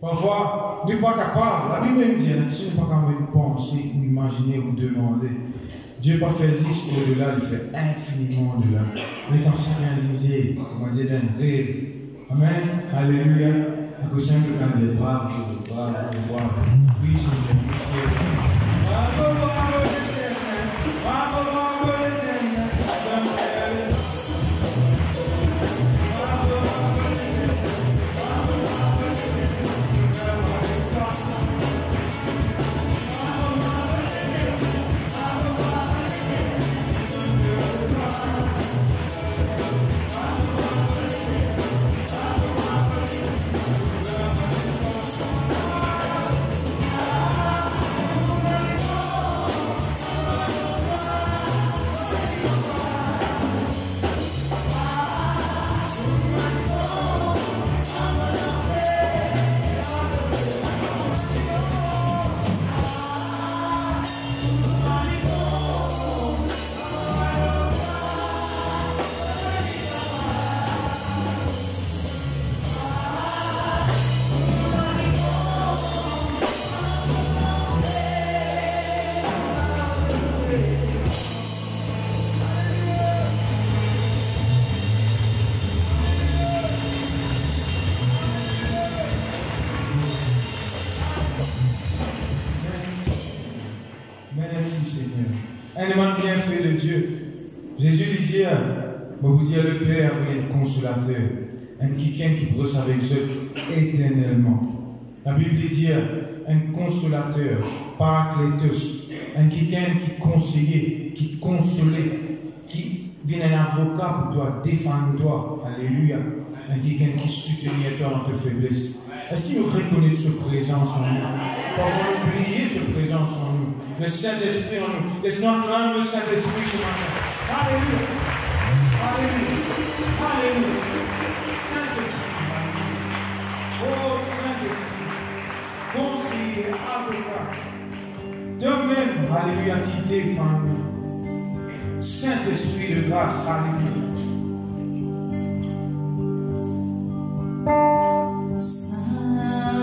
Parfois, nous ne sommes pas capables. La Bible dit, si nous ne sommes pas capables de penser, ou imaginer, ou demander, Dieu n'a pas fait 10 au-delà, il fait infiniment au-delà. On est en train de réaliser, on va dire un rêve. Amen. Alléluia. À cause simple quand Dieu est brave, brave. Oui, Seigneur. Bravo, bravo, l'éternel. Bravo, bravo, l'éternel. Merci Seigneur. Un élément bien fait de Dieu. Jésus lui dit, vous dire le Père est un consolateur, un quelqu'un qui brosse avec eux éternellement. La Bible dit un consolateur, paraclétos, un quelqu'un qui conseillait, qui consolait, qui vient un avocat pour toi, défendre toi. Alléluia. Un quelqu'un qui soutenait toi dans tes faiblesses. Est-ce qu'il nous reconnaît ce présence en nous? Parfois oublier ce présence en nous. Le Saint-Esprit en nous. Laisse-nous acclamer le Saint-Esprit ce matin. Alléluia. Alléluia. Alléluia. Saint-Esprit. Oh Saint-Esprit. Conseiller, avocat. De même, alléluia, qui défend nous. Saint-Esprit de grâce. Alléluia. Saint-Esprit,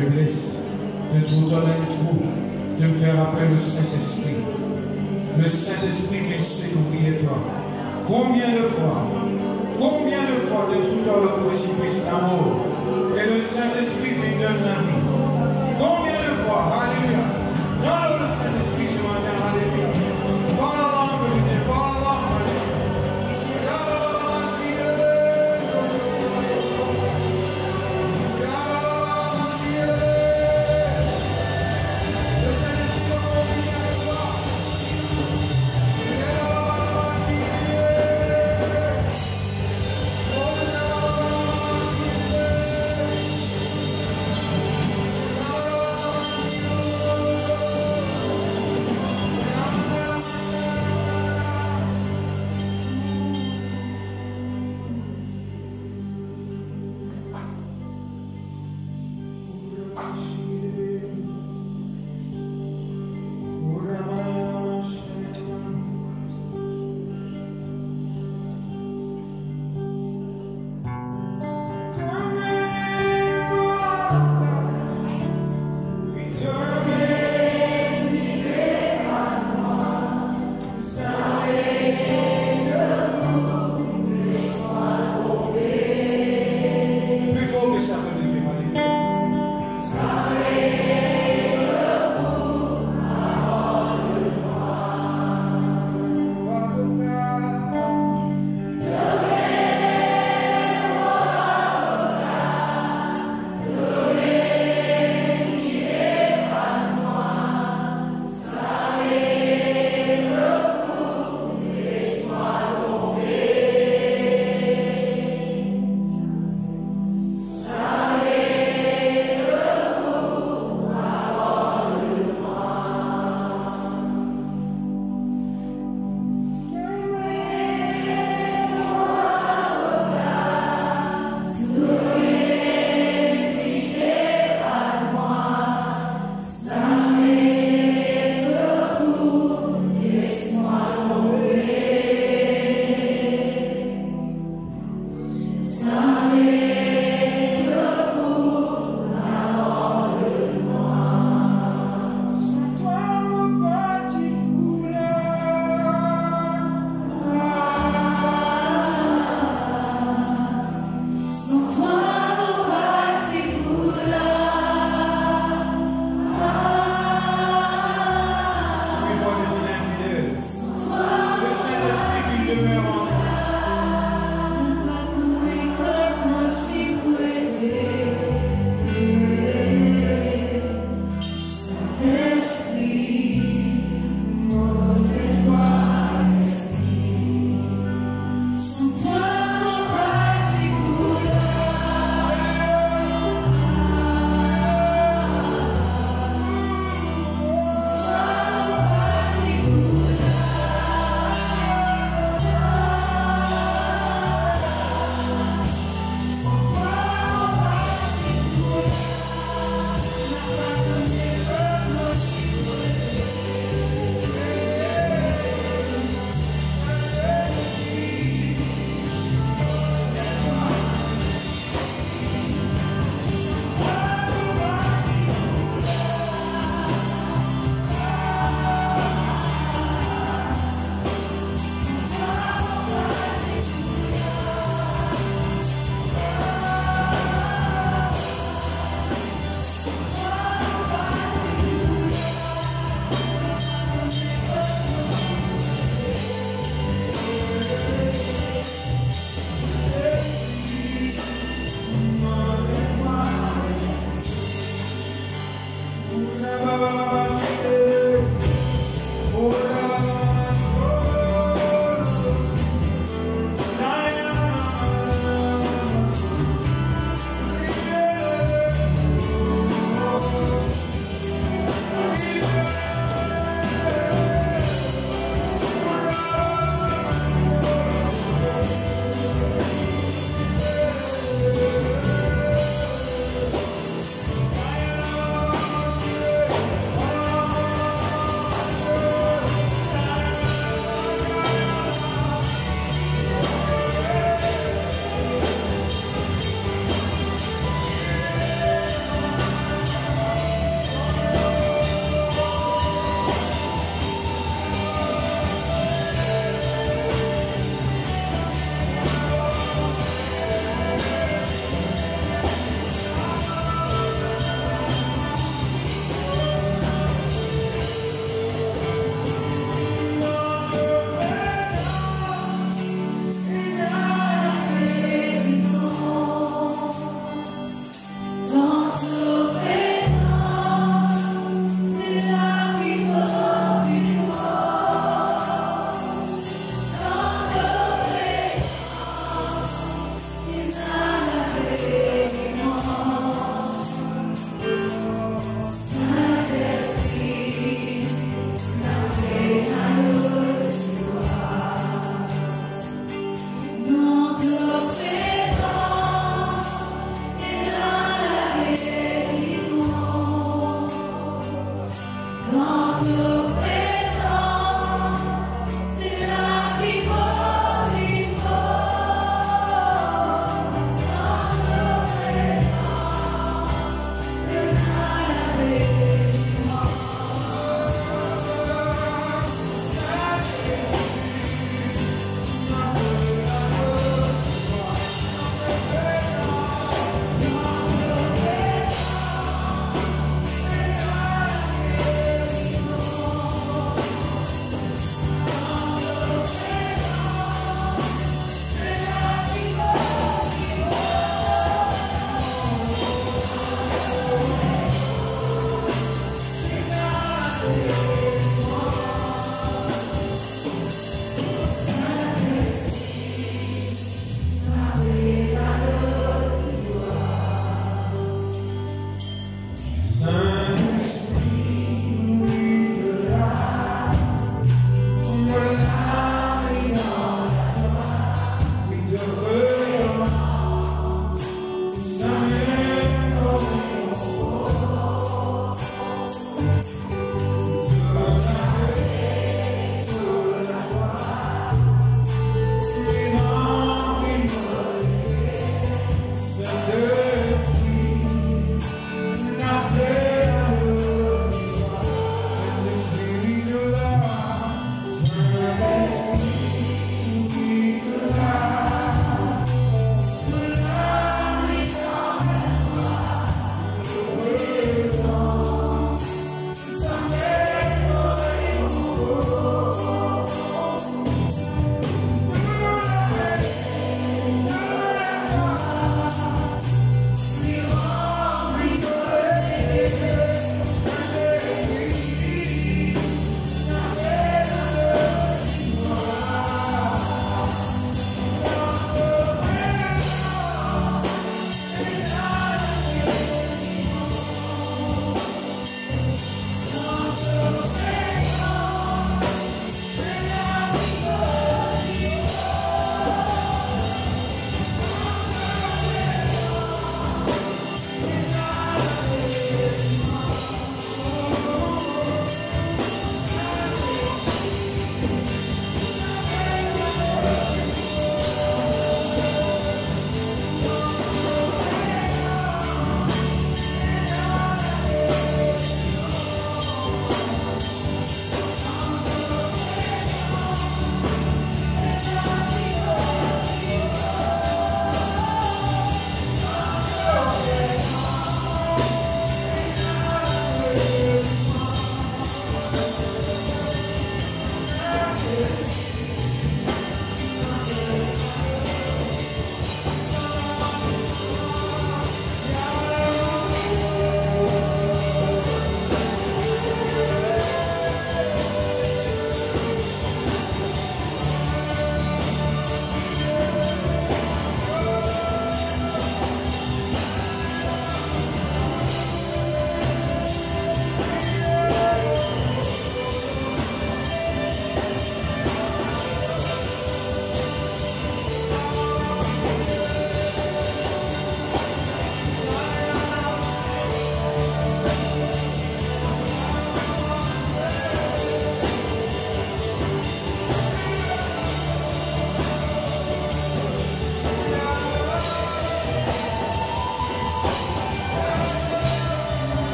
faiblesses, de trop donner trop, de me faire appel au Saint-Esprit. Le Saint-Esprit qui sait qu'oublier toi. Combien de fois de tout dans le précipice d'amour, et le Saint-Esprit qui donne la vie. Combien de fois, alléluia, dans le Saint-Esprit ce matin, alléluia. Par la langue de Dieu, par la langue, alléluia.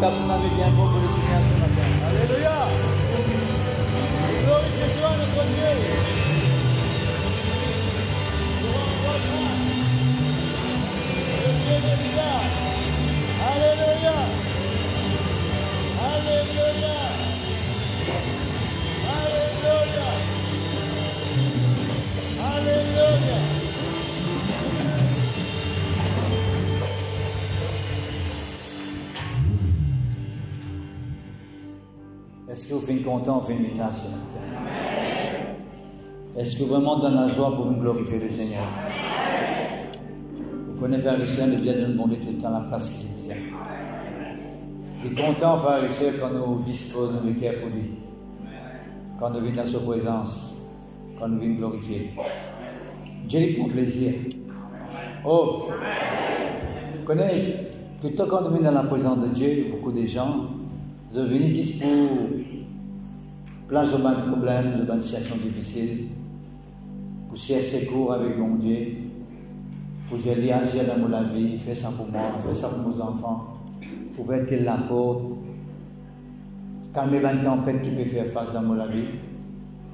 Tapons bien fort pour le Seigneur ce matin. Alléluia. Glorifiez-toi notre Dieu. Le Dieu de l'Israël. Alléluia. Alléluia. Alléluia. Alléluia. Est-ce que vous êtes content, vous êtes là ce matin? Est-ce que vraiment dans la joie pour nous glorifier le Seigneur? Vous connaissez frères et sœurs, de bien de nous demander tout le temps la place qu'il nous aime. Je suis content, frères et sœurs, quand nous disposons de cœur pour lui. Quand nous venons dans sa présence, quand nous venons glorifier. Dieu lui prend plaisir. Oh! Vous connaissez, tout le temps quand nous venons dans la présence de Dieu, beaucoup de gens, vous venez juste pour plein de problèmes, de bonnes situations difficiles, pour chercher secours avec mon Dieu, pour aller agir dans ma vie, faire ça pour moi, faire ça pour mes enfants, pour être la porte, calmer la tempête qui peut faire face dans ma vie.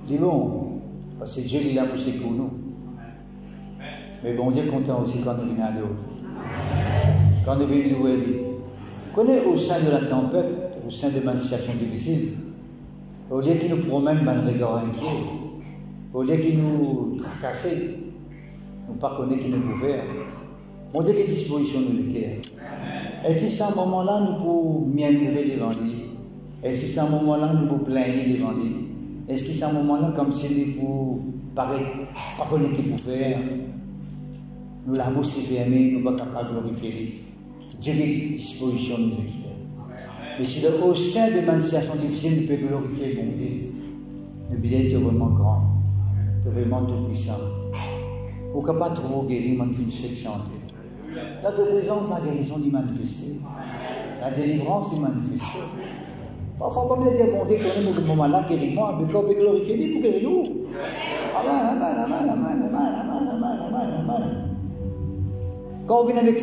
Je dis bon, parce que Dieu est là pour secourir nous. Mais bon Dieu est content aussi quand nous venons à l'autre. Quand nous venons louer lui. Connaissez au sein de la tempête, au sein de ma situation difficile, au lieu qu'il nous promène un regard inquiet, au lieu qu'il nous tracasse, nous pas connaître qu'il nous pouvait. Mon Dieu, quelle disposition nous le cœur. Est-ce que c'est un moment-là nous pouvons murmurer devant lui? Est-ce que c'est un moment-là nous pouvons plaigner devant lui? Est-ce que c'est un moment-là comme si nous pouvons pas connaître qu'il pouvait? Nous la bouche fermée, nous ne sommes pas capables de glorifier lui. Dieu a des dispositions nous le cœur. Mais si au sein de ma situation difficile, nous pouvons glorifier mon Dieu, le biais est vraiment grand, est vraiment tout puissant. Au cas pas trop guéri, man une seule santé. Dans ta présence, la guérison est manifestée. La délivrance est manifestée. Parfois, comme il dit, bon Dieu, quand on est au moment là, guéris-moi, mais quand on peut glorifier lui pour guérir nous. Amen, amen, amen, amen, amen, amen, amen, amen, amen. Quand on vient avec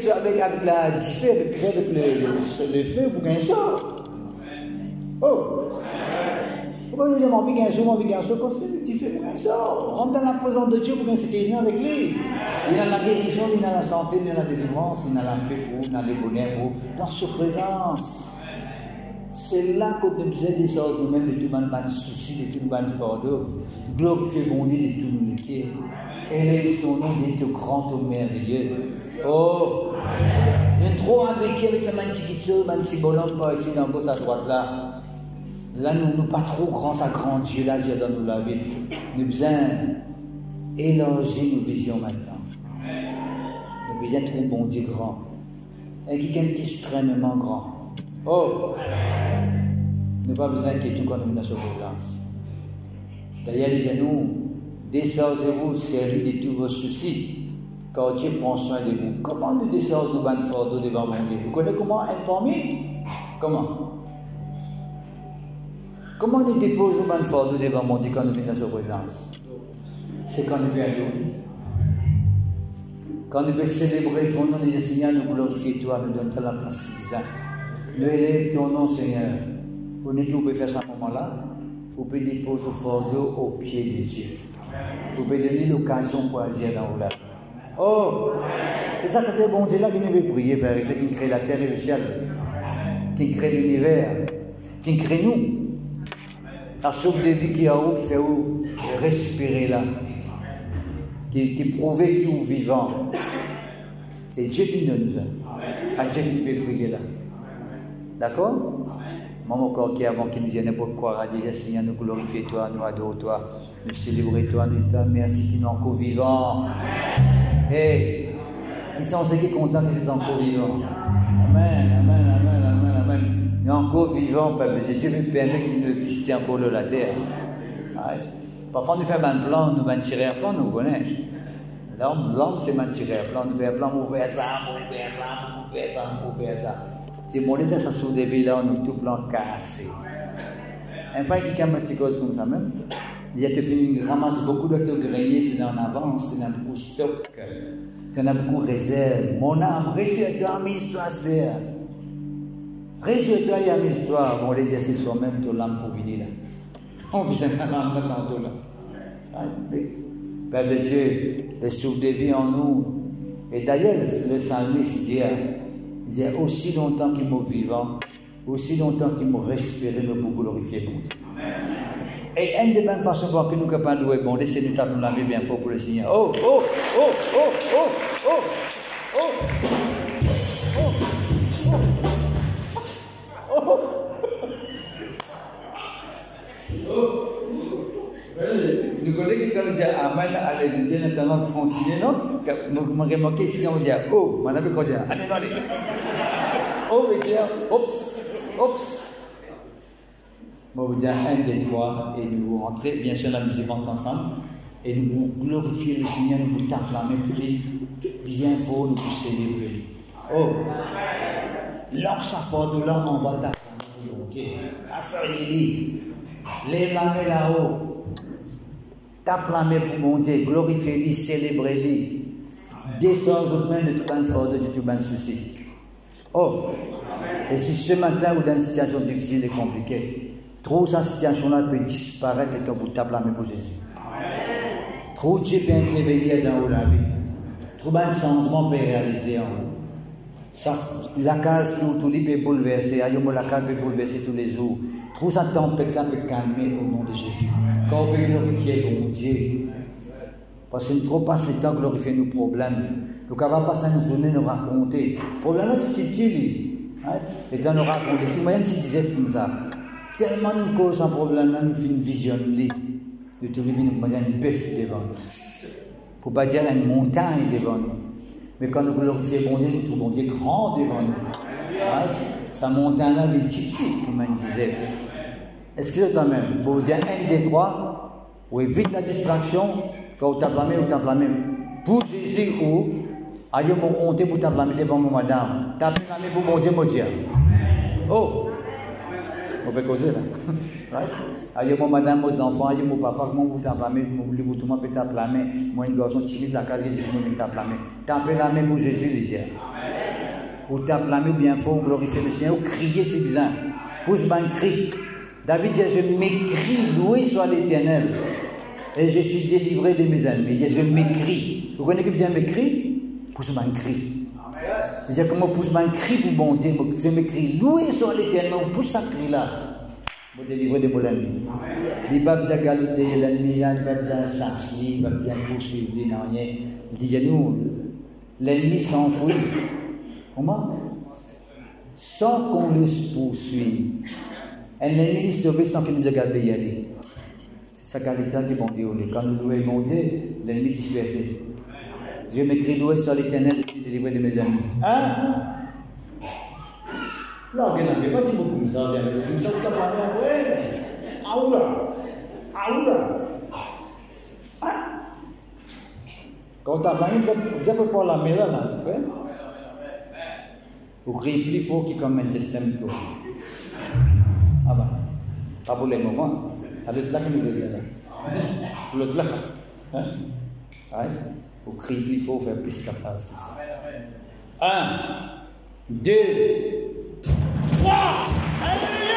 la diffé, avec le feu, vous gagnez ça. Oh! Pourquoi vous dites, moi, je gagne ça, quand c'est le diffé, vous gagnez ça. Rentre dans la présence de Dieu, vous gagnez ce qui vient avec lui. Il y a la guérison, il y a la santé, il y a la délivrance, il y a la paix, il y a le bonheur, dans sa présence. C'est là qu'on nous faisait des choses nous-mêmes, de tout le souci, de tout le fardeau. Glorifier mon Dieu de tout le métier. Et son nom est tout grand, tout merveilleux. Oh! Nous trop habitués avec ce petit bonhomme par ici, dans gauche à droite là. Là, nous pas trop grands, ça grand Dieu là, Dieu dans nous la vie. Nous besoin élargir nos visions maintenant. Nous besoin trop bon Dieu grand. Et quelqu'un qui est extrêmement grand. Oh! Nous pas besoin de tout quand nous venons sur présence. D'ailleurs, les genoux, déchargez-vous, servez de tous vos soucis, car Dieu prend soin de vous. Comment nous déchargeons nos bandes fardeaux devant mon Dieu? Vous connaissez comment informer? Comment? Comment nous déposons nos bandes fardeaux devant mon Dieu quand nous venons dans sa présence? C'est quand nous venons. Quand nous venons célébrer son nom et le Seigneur, nous glorifions toi, nous donnons la place qui nous a. Nous élèvons ton nom, Seigneur. Vous pouvez faire ça à ce moment-là. Vous pouvez déposer le fardeau au pied de Dieu. Vous pouvez donner l'occasion pour agir dans vos lèvres. Oh! C'est ça que le bon Dieu là qui nous veut prier, frère. C'est qui crée la terre et le ciel. Qui crée l'univers. Qui crée nous. La souffle de vie qui est en haut, qui fait où? Respirer là. Qui prouve qu'il est vivant. C'est Dieu qui nous donne ça. Dieu qui nous veut prier là. D'accord? Mon corps qui avant qu'il nous disait n'importe quoi, a dit Seigneur, nous glorifions toi, nous adorons toi, nous célébrons toi, nous te merci qui nous encore vivants. Et qui sont ceux qui sont contents qu'ils sont encore vivants. Amen, amen, amen, amen, amen. Nous sommes encore vivants, peuple de Dieu nous permet qu'il nous existe encore sur la terre. Ouais. Parfois nous faisons un plan, nous allons tirer un plan, nous connaissons. L'homme c'est tirer un plan, nous faisons un plan, nous faisons ça, nous faisons ça, nous faisons ça, nous faisons ça. Si mon Dieu, ça sous des villes là, on est tout plan cassé. Enfin, qui a un petit cause comme ça même, il y a te ramasse beaucoup d'autogreniers, tu en avance, tu as beaucoup de stock, tu as beaucoup de réserves. Mon âme, rassure-toi, amuse-toi, c'est-à-dire. Rassure-toi et amuse-toi. Mon Dieu, c'est soi-même ton âme pour venir là. On peut s'en l'âme là tantôt là. Père de Dieu, le souffle de vie en nous. Et d'ailleurs, le psalmiste dit, il dit aussi longtemps qu'il m'est vivant, aussi longtemps qu'il m'a respiré, me pour glorifier bon Dieu. Et une des bonnes façons pour que nous capables de louer bon Dieu, c'est de nous taper la vie bien fort pour le Seigneur. Oh, oh, oh, oh, oh, oh, oh, oh, oh, oh, oh. Vous connaissez quand on dit Amen, alléluia, notamment continuer, non? Vous remarquez ici quand on dit oh, madame, quand on dit allez, allez. Oh, veut dire oups, oups. Moi, vous dire un des trois et nous rentrez, bien sûr, la musique rentre ensemble et nous glorifier le Seigneur, nous vous tapons la main pour lui, bien fort, nous vous célébrer. Oh, l'ange ça fort de l'ange en bas, tape la main, ok. Assoyez-lui, lève la main là-haut. Tape la main pour mon Dieu, glorifiez-lui, célébrez-lui. Descends aux mains de tout un fardeau, de tout un souci. Oh, et si ce matin vous êtes dans une situation difficile et compliquée, trop cette situation-là peut disparaître et quand vous tapez la main pour Jésus. Trop Dieu peut intervenir dans la vie. Trop un changement peut réaliser en vous. La case qui vous dit peut bouleverser, la case peut bouleverser tous les jours. Trop sa tempête-là peut calmer au nom de Jésus. Quand on peut glorifier mon Dieu, parce que nous trop passe le temps à glorifier nos problèmes. Nous ne pouvons pas passer une journée nous raconter. Le problème, c'est que tu et tu nous raconter. Tu m'as dit, tu disais comme ça. Tellement nous causons un problème, nous faisons une vision de tout le monde, nous avons une bœuf devant nous. Pour ne pas dire une montagne devant nous. Mais quand nous glorifions mon Dieu, nous trouvons Dieu grand devant nous. Sa montagne-là, elle est petite, comme on disait. Excusez-toi même, pour dire un des trois, ou évite la distraction, quand vous tapez la main, pour Jésus ou, aïe mon honte pour tapez la main devant mon madame, tapez la main pour mon Dieu, mon Dieu. Oh, on peut causer là. Aïe mon madame, mon enfant, aïe mon papa, comment vous tapez la main, vous tout le monde peut taper la main, moi un garçon timide, la case, je dis, moi je tape la main. Tapez la main pour Jésus, les gars. Vous tapez la main bien fort, vous glorifiez le Seigneur, vous criez, c'est bizarre. Pousse un cri. David dit, je m'écris, loué soit l'Éternel. Et je suis délivré de mes ennemis. Je m'écris. Vous connaissez qui vient m'écrire? Pousse un cri. C'est-à-dire comment on pousse un cri pour bon Dieu, je m'écris loué sur l'éternel, on pousse un cri là. Pour délivrer de mon ennemi. Il ne va pas bien galoper l'ennemi, il ne va pas bien chasser, il va bien poursuivre, il n'a rien. Il dit à nous, l'ennemi s'enfuit. Comment? Sans qu'on le poursuive. L'ennemi est sauvé sans qu'il nous regarde y aller. C'est sa qualité du bon Dieu. Quand nous louons mon Dieu, l'ennemi est dispersé. Je m'écris loué sur l'éternel et délivré de mes ennemis. Hein? Là, il n'y a pas de beaucoup comme ça. Ça, c'est pas mal. Aoula. Quand tu as parlé, tu peux pas la mêler là. Vous criez plus fort qu'il comme un système. Ah ben, pas pour les moments. Ça doit être là que nous le disons. Pour l'autre là. Hein? Vous criez plus fort, faire plus capable. 1, 2, 3. Alléluia!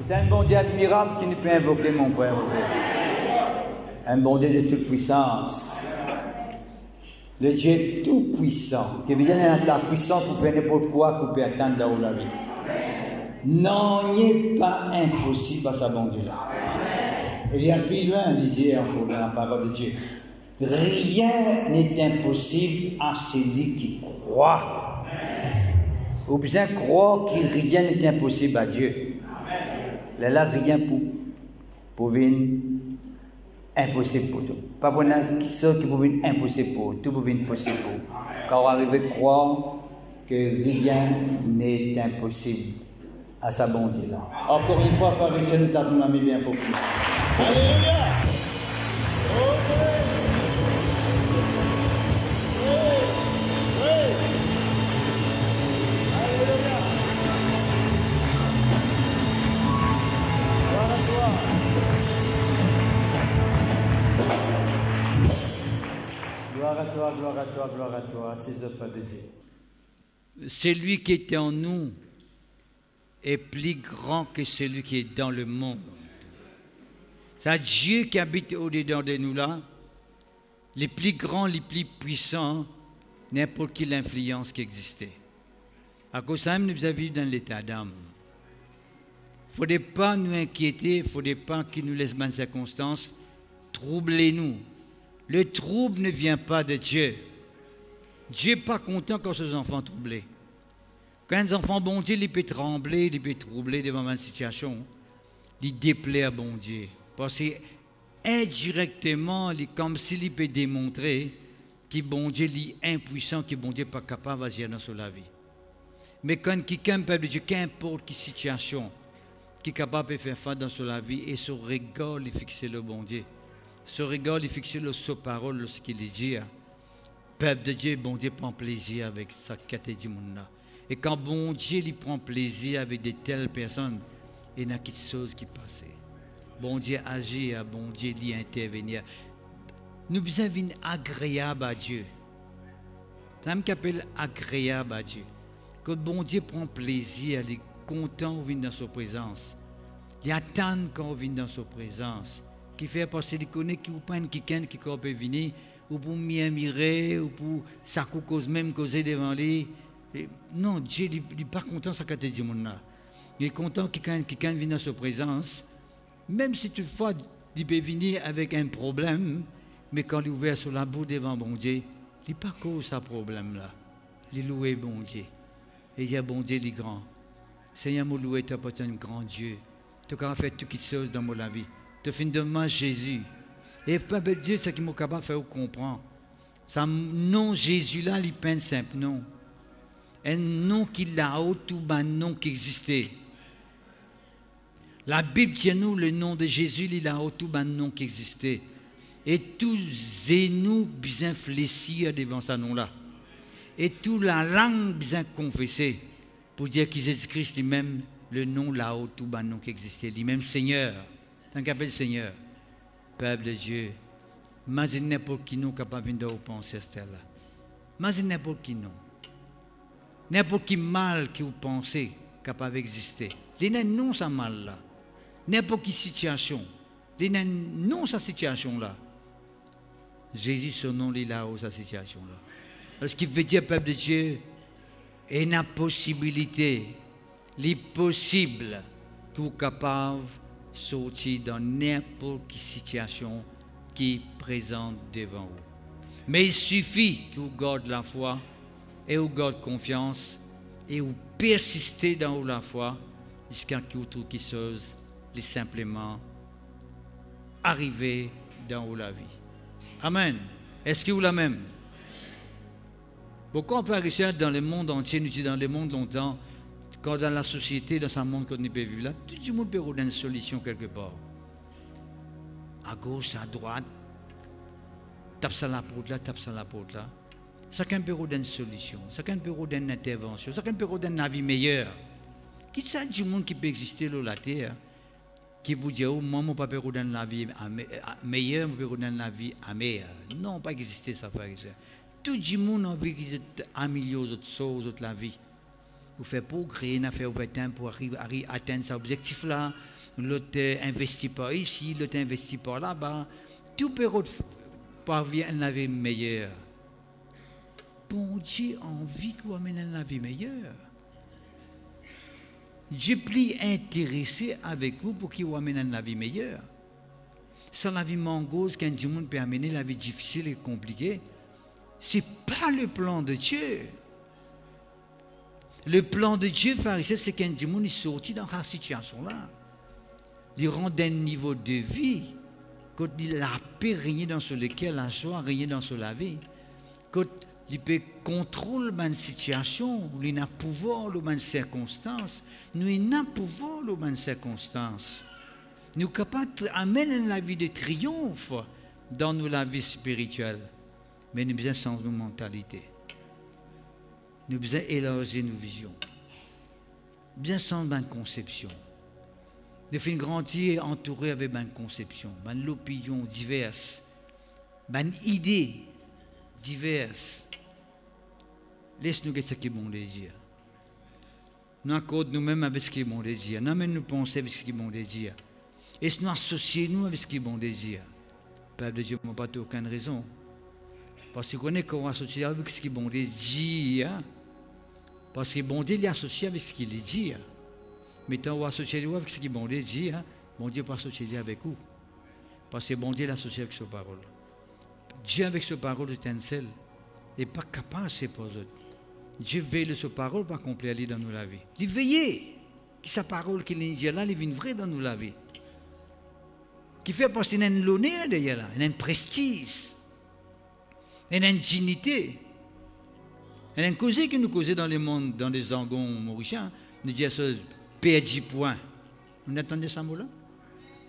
C'est un bon Dieu admirable qui nous peut invoquer, mon frère aussi. Un bon Dieu de toute puissance. Le Dieu tout puissant, qui vient être la puissance pour faire n'importe quoi qu'on peut atteindre dans la vie. Non, il n'est pas impossible à sa bon Dieu là. Il y a plus loin, disait encore dans la parole de Dieu. Rien n'est impossible à celui qui croit. Ou bien croire que rien n'est impossible à Dieu. Là, rien pour venir impossible pour tout. Pas pour quelque chose qui peut venir impossible pour tout, peut venir possible pour. Quand on arrive à croire que rien n'est impossible à sa bonté là. Encore une fois, frère Richard, nous t'avons mis bien focus. Alléluia. Gloire à toi, gloire à toi, gloire à toi, c'est le Père de Dieu. Celui qui est en nous est plus grand que celui qui est dans le monde. C'est Dieu qui habite au-dedans de nous là, les plus grands, les plus puissants, n'importe quelle influence qui existait. À cause de ça, nous avons vécu dans l'état d'âme. Il ne faudrait pas nous inquiéter, il ne faudrait pas qu'il nous laisse dans les circonstances troubler nous. Le trouble ne vient pas de Dieu. Dieu n'est pas content quand ses enfants sont troublés. Quand les enfants bon Dieu, ils peuvent trembler, ils peuvent troubler devant une situation. Ils déplaient à bon Dieu. Parce que indirectement, comme s'il peut démontrer que bon Dieu est impuissant, que bon Dieu n'est pas capable d'agir dans la vie. Mais quand quelqu'un peut dire qu'importe quelle situation, qui est capable de faire face dans la vie et se regard et fixer le bon Dieu. Se regard et fixer le sa parole lorsqu'il dit. Peuple de Dieu, bon Dieu prend plaisir avec sa catégorie monde. Et quand bon Dieu lui prend plaisir avec de telles personnes, il y a quelque chose qui passe. Bon Dieu agit, bon Dieu lui intervenir. Nous devons être agréables à Dieu. C'est ce qu'on appelle agréable à Dieu. Quand bon Dieu prend plaisir, il est content de venir dans sa présence. Il attend quand on vient dans sa présence. Qui fait parce qu'il connaît qu'il prend quelqu'un qui peut venir, ou pour m'y admirer, ou pour sa cause même causer devant lui. Non, Dieu n'est pas content de ce qu'il dit. Il est content que quelqu'un vienne dans sa présence, même si toutefois il peut venir avec un problème, mais quand il est ouvert sur la boue devant bon Dieu, il n'est pas cause ce problème-là. Il loue bon Dieu. Et il y a bon Dieu, il est grand. Seigneur, mon loué, tu es un grand Dieu. Tu as fait toutes les choses dans ma vie. Tu as fait de Jésus. Et Père Dieu, c'est ce qui m'a capable de faire comprendre. Ce nom Jésus-là, il peint simple, non. Un nom qui l'a tout un nom qui existait. La Bible dit nous, le nom de Jésus, il a tout un nom qui existait. Et tous nous bien fléchir devant ce nom-là. Et toute la langue bien confesser pour dire que Jésus-Christ lui-même, le nom là-haut, tout un nom qui existait, lui-même Seigneur. Tant qu'appelle Seigneur, peuple de Dieu, imagine n'importe qui nous capable de penser à là. Imagine n'importe qui nous. N'importe qui mal que vous pensez capable d'exister. Les non ça mal là. N'importe quelle situation. Les non sa situation là. Jésus son nom est là-haut sa situation là. Ce qui veut dire peuple de Dieu, et une possibilité, l'impossible, tout capable de sortir dans n'importe quelle situation qui est présente devant vous. Mais il suffit que vous gardez la foi et vous gardez confiance et vous persistez dans la foi jusqu'à ce que vous trouviez quelque chose de simplement arriver dans la vie. Amen. Est-ce que vous la même? Beaucoup de richesse dans le monde entier, nous disons dans le monde longtemps, quand dans la société, dans ce monde qu'on peut vivre là, tout le monde peut avoir une solution quelque part. À gauche, à droite, tape ça la porte là, tape ça la porte là. Chacun peut avoir une solution, chacun peut avoir une intervention, chacun peut avoir une avis meilleur. Qui ça du monde qui peut exister sur la terre? qui vous dit, oh, moi, mon papa dans la vie meilleure, mon papa dans la vie meilleure. Non, pas exister ça, frère et sœur. Tout le monde a envie d'améliorer les autres choses, la vie. Vous faites progrès, vous faites overtime pour arriver à atteindre cet objectif-là. L'autre investit pas ici, l'autre investit pas là-bas. Tout peut parvenir à une vie meilleure. Bon Dieu a envie qu'on amène à une vie meilleure. Dieu est plus intéressé avec vous pour qu'il vous amène à une vie meilleure. Sans la vie mangose, quand Dieu peut amener la vie difficile et compliquée, ce n'est pas le plan de Dieu. Le plan de Dieu, pharisien, c'est quand Dieu est sorti dans cette situation-là. Il rend un niveau de vie, quand il a la paix régner dans ce lequel la joie régner dans ce la vie, quand il peut contrôler une situation, il a pouvoir dans une circonstance, nous avons pouvoir dans une circonstance. Nous sommes capables d'amener la vie de triomphe dans la vie spirituelle, mais nous avons besoin de nos mentalités. Nous avons besoin d'élargir nos visions. Nous avons besoin d'une conception. Nous avons grandir entouré avec une conception, une opinion diverses, une idée diverses. Laisse-nous ce qui est bon de dire. Nous accordons nous-mêmes avec ce qui est bon de dire. Nous amènons nous penser avec ce qui est bon de dire. Laisse-nous associer nous avec ce qui est bon de dire. Père de Dieu, je n'ai pas aucune raison. Parce qu'on est associé avec ce qui est bon de dire. Parce que bon Dieu est associé avec ce qu'il dit. Mais tant qu'on est associé avec ce qui est bon de dire, bon Dieu n'est pas associé avec vous. Parce que bon Dieu est associé avec sa parole. Dieu avec sa parole est un seul. Il n'est pas capable de se poser. Dieu veille sur sa parole pour accomplir dans nous la vie. Il veille que sa parole qu'il dit là, il vient vrai dans nous la vie. Qui fait parce qu'il y a une l'honneur derrière là, il y a un prestige, il y a une dignité. Il y a une cause qui nous cause dans le monde, dans les angons mauriciens, nous disons ça, perdre point. Vous entendez ça mot là?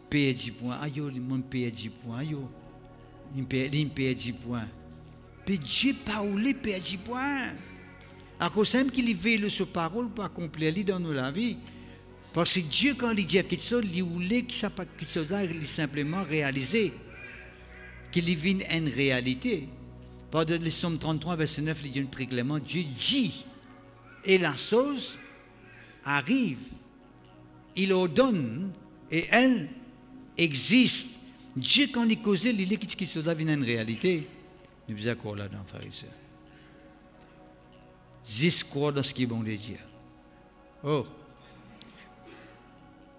Perdre point. Aïe, le monde perdre point. Aïe, il perd point. Mais Dieu parle perdre point. À cause même qu'il veille sur parole pour accomplir dans nos vie. Parce que Dieu, quand il dit quelque chose, il voulait que quelque chose-là, il simplement réalisé. Qu'il vienne une réalité. Par le Somme 33, verset 9, il dit très clairement, Dieu dit, et la chose arrive, il ordonne, et elle existe. Dieu, quand il cause, il dit que quelque chose-là vienne une réalité. Nous sommes d'accord là-dedans, frères et sœurs. Juste croire dans ce qui est bon de Dieu. Oh!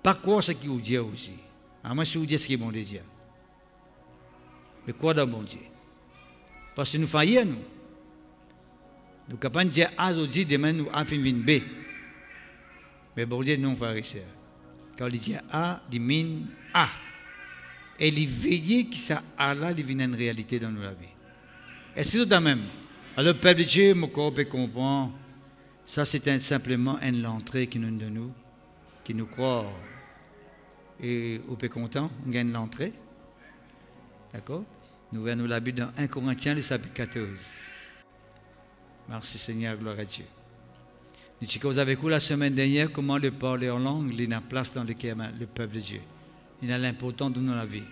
Pas croire ce qui est bon de Dieu aussi. À moi, si vous dites ce qui est bon de Dieu. Mais croire dans bon Dieu. Parce que nous faillons, nous. Nous sommes capables de dire A aujourd'hui, demain nous avons B. Mais bon Dieu, non, frères et sœurs. Quand il dit A, il mine A. Et il veille que ça A là, il devient une réalité dans nos vies. Est-ce que c'est même? Alors, Père de Dieu, mon corps peut comprendre. Ça, c'est simplement une entrée qui nous donne, qui nous croit. Et on peut content, on gagne l'entrée. D'accord? Nous verrons la Bible dans 1 Corinthiens, le chapitre 14. Merci Seigneur, gloire à Dieu. Nous avons causé avec vous la semaine dernière comment le parler en langue, il a place dans le peuple de Dieu. Il a l'importance de notre vie.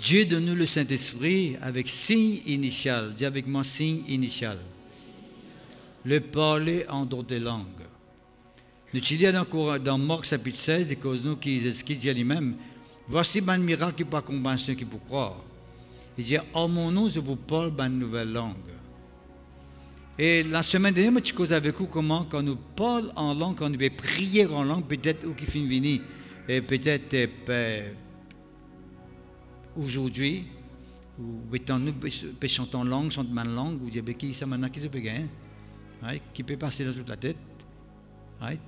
Dieu donne-nous le Saint-Esprit avec signe initial. Dis avec moi signe initial. Le parler en d'autres langues. Nous disons dans Marc chapitre 16, des causes nous qui dit lui-même, voici un miracle qui pas convaincu qui peut croire. Il dit, en mon nom, je vous parle une nouvelle langue. Et la semaine dernière, je cause avec vous comment, quand nous parlons en langue, quand nous pouvons prier en langue, peut-être où qui finit venir, et peut-être aujourd'hui, ou étant nous chantons en langue, chantons en langue, ou dire qui ça maintenant qui se peut gagner, qui peut passer dans toute la tête. Right?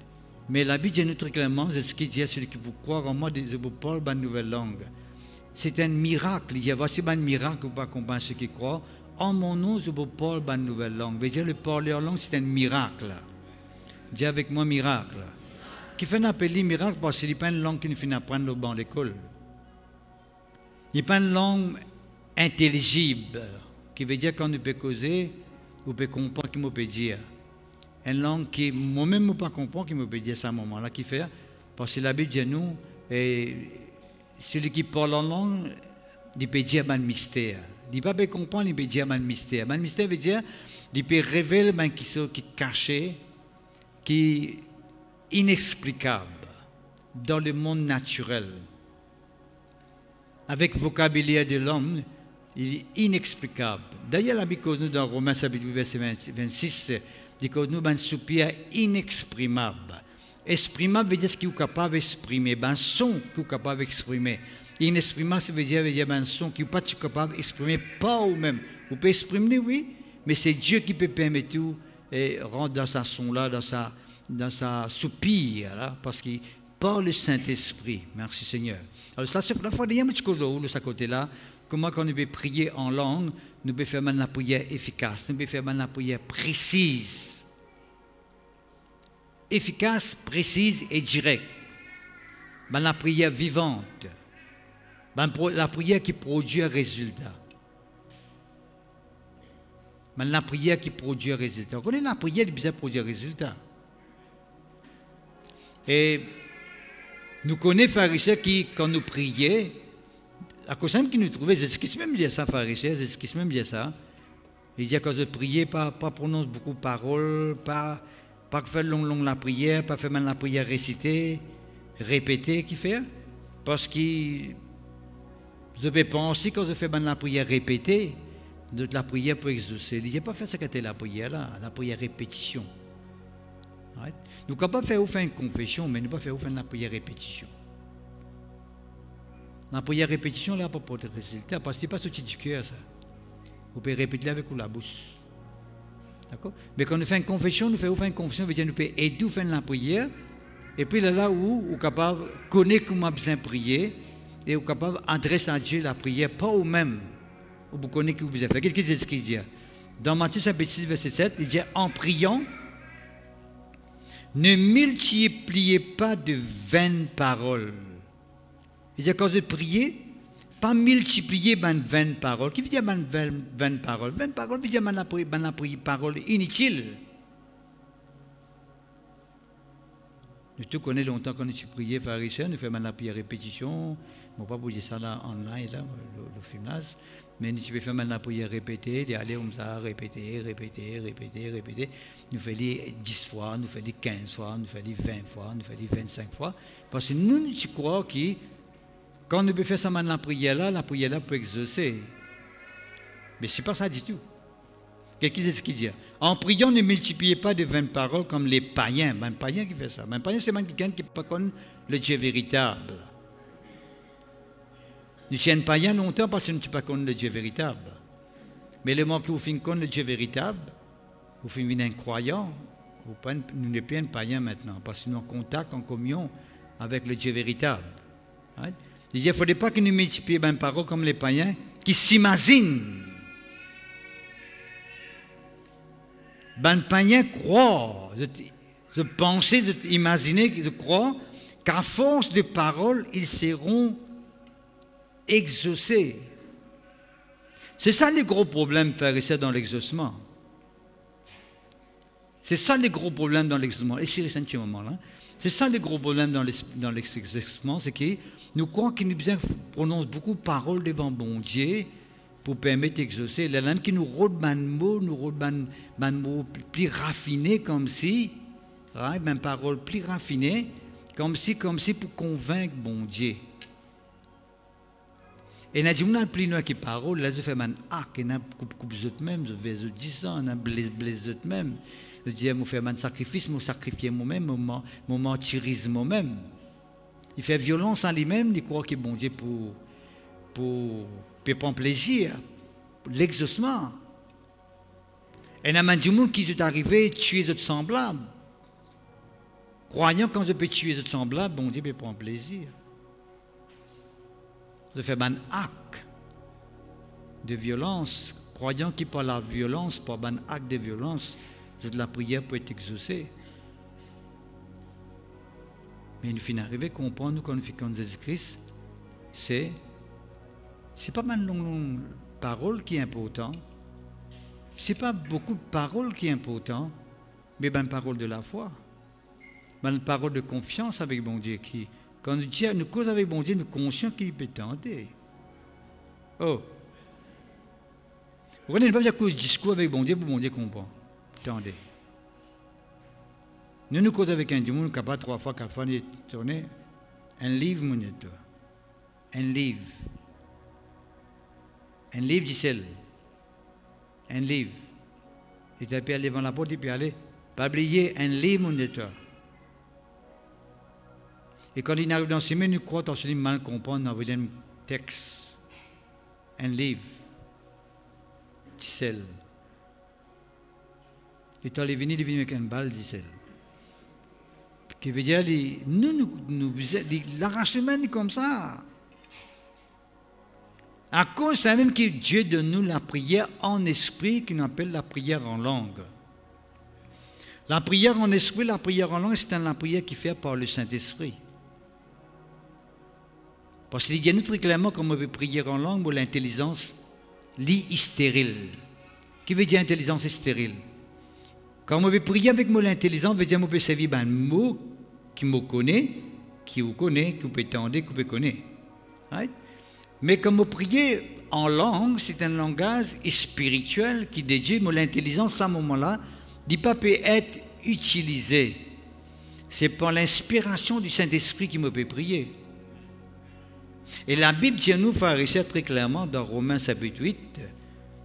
Mais la Bible dit nous très clairement, c'est ce qu'il dit à celui qui vous croit en moi, je vous parle une nouvelle langue. C'est un miracle. Il dit voici un miracle pour pas comprendre ceux qui croient. En mon nom, je vous parle une nouvelle langue. Veut dire le parler en langue, c'est un miracle. Dis avec moi miracle. Qui fait appeler miracle parce que ce n'est pas une langue qui nous fait apprendre dans l'école. Il n'y a pas une langue intelligible, qui veut dire qu'on peut causer, ou peut comprendre ce qu'on peut dire. Une langue qui, moi-même, je ne peux pas comprendre ce qu'on peut dire à ce moment-là, qui fait, Parce que la Bible dit à nous, celui qui parle en langue, il peut dire un mystère. Il ne peut pas comprendre, il peut dire un mystère. Un mystère veut dire, il peut révéler un qui est caché, qui est inexplicable dans le monde naturel. Avec le vocabulaire de l'homme, il est inexplicable. D'ailleurs, la Bible cause nous dans Romains chapitre 8, verset 26, il cause nous un soupir inexprimable. Exprimable veut dire ce qui est capable d'exprimer, un son qui est capable d'exprimer. Inexprimable, ça veut dire un son qui n'est pas capable d'exprimer par vous-même. Vous pouvez exprimer, oui, mais c'est Dieu qui peut permettre tout et rendre dans sa son-là, dans sa soupir, là, parce qu'il par le Saint-Esprit. Merci Seigneur. Alors, ça, c'est la fois, il y a un petit chose de ce côté-là. Comment on peut prier en langue, nous pouvons faire une prière efficace, nous pouvons faire une prière précise. Efficace, précise et directe. La prière vivante. La prière qui produit un résultat. La prière qui produit un résultat. On connaît la prière qui besoin de produire un résultat. Et nous connaissons les pharisiens qui, quand nous prions, à cause même qui nous trouvaient, c'est ce qui se même dit ça, pharisiens, c'est ce qui se même dit ça. Il dit à cause de prier, pas prononcer beaucoup de paroles, pas faire long la prière, pas faire mal la prière réciter, répéter, qui fait. Parce que je vais penser quand je fais mal la prière répéter, de la prière pour exaucer. Il dit pas faire ça qu'était la prière là, la prière répétition. Right? Nous ne pouvons pas faire une confession, mais nous ne pouvons pas faire la prière répétition. La prière répétition, là, pas pour le résultat, parce que ce n'est pas sorti du cœur, ça. Vous pouvez répéter avec la bouche. D'accord? Mais quand nous faisons une confession, nous faisons une confession, veut dire nous pouvons aider à faire la prière, et puis là où vous êtes capable de connaître comment bien prier, et vous êtes capable d'adresser à Dieu la prière, pas vous-même, vous connaissez comment vous avez fait. Qu'est-ce qu'il dit? Dans Matthieu chapitre 6, verset 7, il dit en priant, ne multipliez pas de vaines paroles. Il dit, quand vous priez, pas multiplier les vaines paroles. Qui veut dire les vaines paroles? Vaines paroles veut dire les paroles inutiles. Nous tous connaissons longtemps qu'on a prié, pharisiens, nous faisons la prière répétition. Je ne vais pas vous dire ça là, online, là, le film là. Mais nous pouvons faire la prière répétée, d'aller comme ça, répéter. Nous faisons 10 fois, nous faisons 15 fois, nous faisons 20 fois, nous faisons 25 fois. Parce que nous croyons que quand nous pouvons faire ça la prière-là peut exaucer. Mais ce n'est pas ça du tout. Qu'est-ce qu'il dit? En priant, ne multipliez pas de vaines paroles comme les païens. Les païens qui font ça. Les païens, c'est quelqu'un qui ne pas connaît le Dieu véritable. Nous sommes païens longtemps parce que nous ne pas connaître le Dieu véritable. Mais le moment que vous finissez connaître le Dieu véritable, vous finissez un croyant, nous ne sommes pas un païen maintenant, parce que nous sommes en contact, en communion avec le Dieu véritable. Right? Il dit, il ne faudrait pas que nous multiplions une parole comme les païens qui s'imaginent. Les païens croient, de penser, d'imaginer, de croire qu'à force de paroles, ils seront exaucés. C'est ça le gros problème, frères et sœurs, dans l'exaucement. C'est ça le gros problème dans l'exaucement. Et c'est un petit moment là. C'est ça le gros problème dans l'exaucement, c'est que nous croyons qu'il nous besoin prononcer beaucoup de paroles devant bon Dieu pour permettre d'exaucer. Les langues qui nous rôdent des mots plus raffinés, comme si, même paroles plus raffinées, comme si pour convaincre bon Dieu. Et nous avons plus de paroles, là, je fais un acte, on a coupé les autres même, je vais les 10 ans, on a blessé les autres même. Je dis, je fais un sacrifice, je sacrifie moi-même, je martyrise moi-même. Il fait violence à lui-même, il croit que bon Dieu pour prendre plaisir, l'exaucement. Et il y a des gens qui sont arrivés à tuer les autres semblables. Croyant quand je peux tuer les autres semblables, bon Dieu peut prendre plaisir. Je fais un acte de violence, croyant que par la violence, par un acte de violence, la prière peut être exaucée. Mais nous finissons arriver à comprendre quand nous faisons Jésus-Christ, c'est pas une longue parole qui est important, c'est pas beaucoup de paroles qui est important, mais une parole de la foi. une parole de confiance avec bon Dieu. Quand nous causons avec bon Dieu, nous sommes conscients qu'il peut tenter. Oh! Vous ne pouvez pas dire que je discours avec bon Dieu pour bon Dieu comprend. Attendez. Nous causons avec un démon, nous sommes capables 3 fois, 4 fois de tourner. Un livre, mon Dieu. Un livre. Un livre du ciel. Un livre. Et tu as pu aller devant la porte et puis aller. Pas oublier un livre, mon Dieu. Et quand il arrive dans ces mains, nous croyons que nous mal comprendre, nous avons un texte. Un livre. Du ciel. Et tu es venu avec une balle du ciel. Qui veut dire, l'arrachement est comme ça. À cause, c'est même que Dieu donne nous la prière en esprit, qu'on appelle la prière en langue. La prière en esprit, la prière en langue, c'est la prière qui est faite par le Saint-Esprit. Parce qu'il dit nous très clairement qu'on peut prier en langue, pour l'intelligence stérile. Qui veut dire intelligence stérile? Quand on veut prier avec moi l'intelligence, veut dire qu'on peut servir un mot qui me connaît, qui vous connaît, qui vous peut entendre, qui vous peut connaître. Right? Mais quand on prie en langue, c'est un langage spirituel qui dédié, mais l'intelligence à ce moment-là, ne peut pas être utilisé. C'est par l'inspiration du Saint-Esprit qui me peut prier. Et la Bible dit à nous, frères et sœurs, très clairement, dans Romains chapitre 8,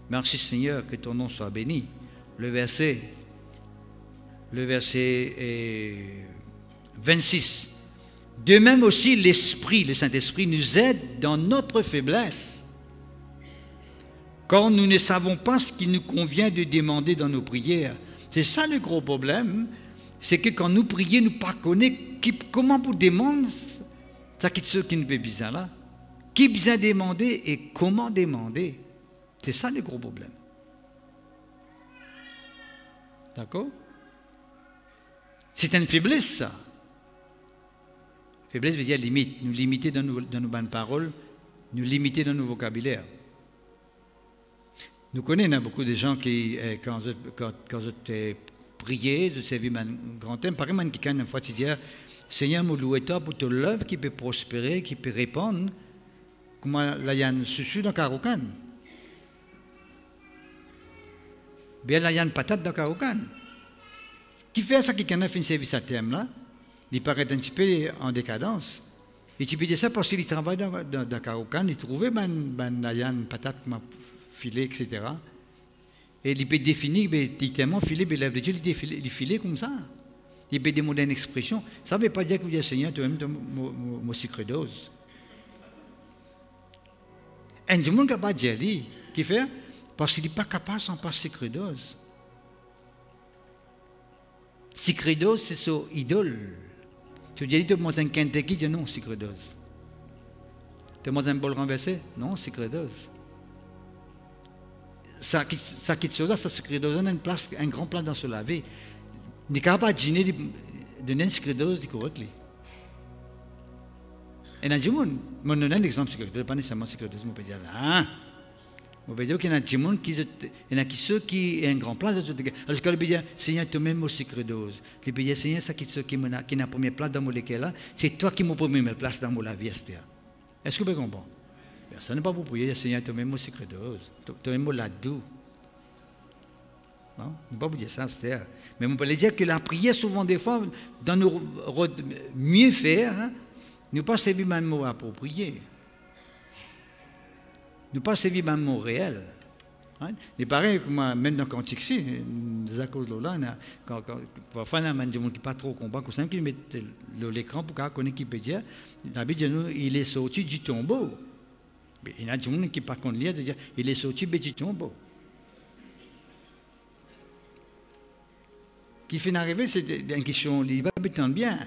merci Seigneur, que ton nom soit béni. Le verset 26. De même aussi, l'Esprit, le Saint-Esprit, nous aide dans notre faiblesse. Quand nous ne savons pas ce qu'il nous convient de demander dans nos prières. C'est ça le gros problème. C'est que quand nous prions, nous ne connaissons pas comment vous demander, ça qui est nous fait bizarre là. Qui besoin demander et comment demander. C'est ça le gros problème. D'accord? C'est une faiblesse, ça. Faiblesse veut dire limite. Nous limiter dans nos bonnes paroles, nous limiter dans nos vocabulaires. Nous connaissons beaucoup de gens qui, quand je t'ai prié, je servis un grand thème, par exemple, qui une fois, tu dis, Seigneur, me loue toi pour ton œuvre qui peut prospérer, qui peut répondre, comme là, il y a un chouchou dans Karoukan. Bien, là, il y a une patate dans Karoukan. Qui fait ça, qui a fait un service à thème là, il paraît un petit peu en décadence. Et tu peux dire ça parce qu'il travaille dans Karoukan, il trouvait une patate m'a filé, etc. Et il peut définir, littéralement, filer, l'œuvre de Dieu, il filait comme ça. Il peut demander une expression. Ça ne veut pas dire que vous dites, Seigneur, toi-même, mon secret dose. Et il y a des gens qui ne peuvent pas dire, qui fait, parce qu'il n'est pas capable sans pas secret dose. Secret dose, c'est son idole. Tu dis, tu manges un Kentucky, tu dis non, secret dose. Tu manges un bol renversé, non, secret dose. Ça quitte chose, ça secret dose, on a un grand plat dans ce lavé. Il n'est capable de dîner, de donner un secret dose, de correctement. Et il y a des gens, je donne un exemple secret dose, pas nécessairement secret dose, je peux dire là. On peut dire qu'il y a des gens qui ont un grand place. Alors quand il dit, Seigneur, tu mets mon secret dose. Il dit, Seigneur, ça qui a la première place dans mon là, c'est toi qui m'as première place dans mon vie. Est-ce que vous pouvez comprendre? Personne n'est pas pour prier, Seigneur, tu mets mon secret dose. Tu mets mon ladou. Non? On ne peut pas vous dire ça, Esther. Mais on peut dire que la prière, souvent, des fois, dans nos mieux faire, hein, nous pas servir même mot approprié. Nous pas servir même mot réel. Hein? Et pareil, même dans le cantique, des causes là, parfois, il y a des gens qui ne pas trop comprendre, qui mettent l'écran pour qu'on qui peut dire, la Bible dit, il est sorti du tombeau. Mais il y a des gens qui ne pas lire, de dire, il est sorti du tombeau. Qui fait arriver, c'est une question, il va bien.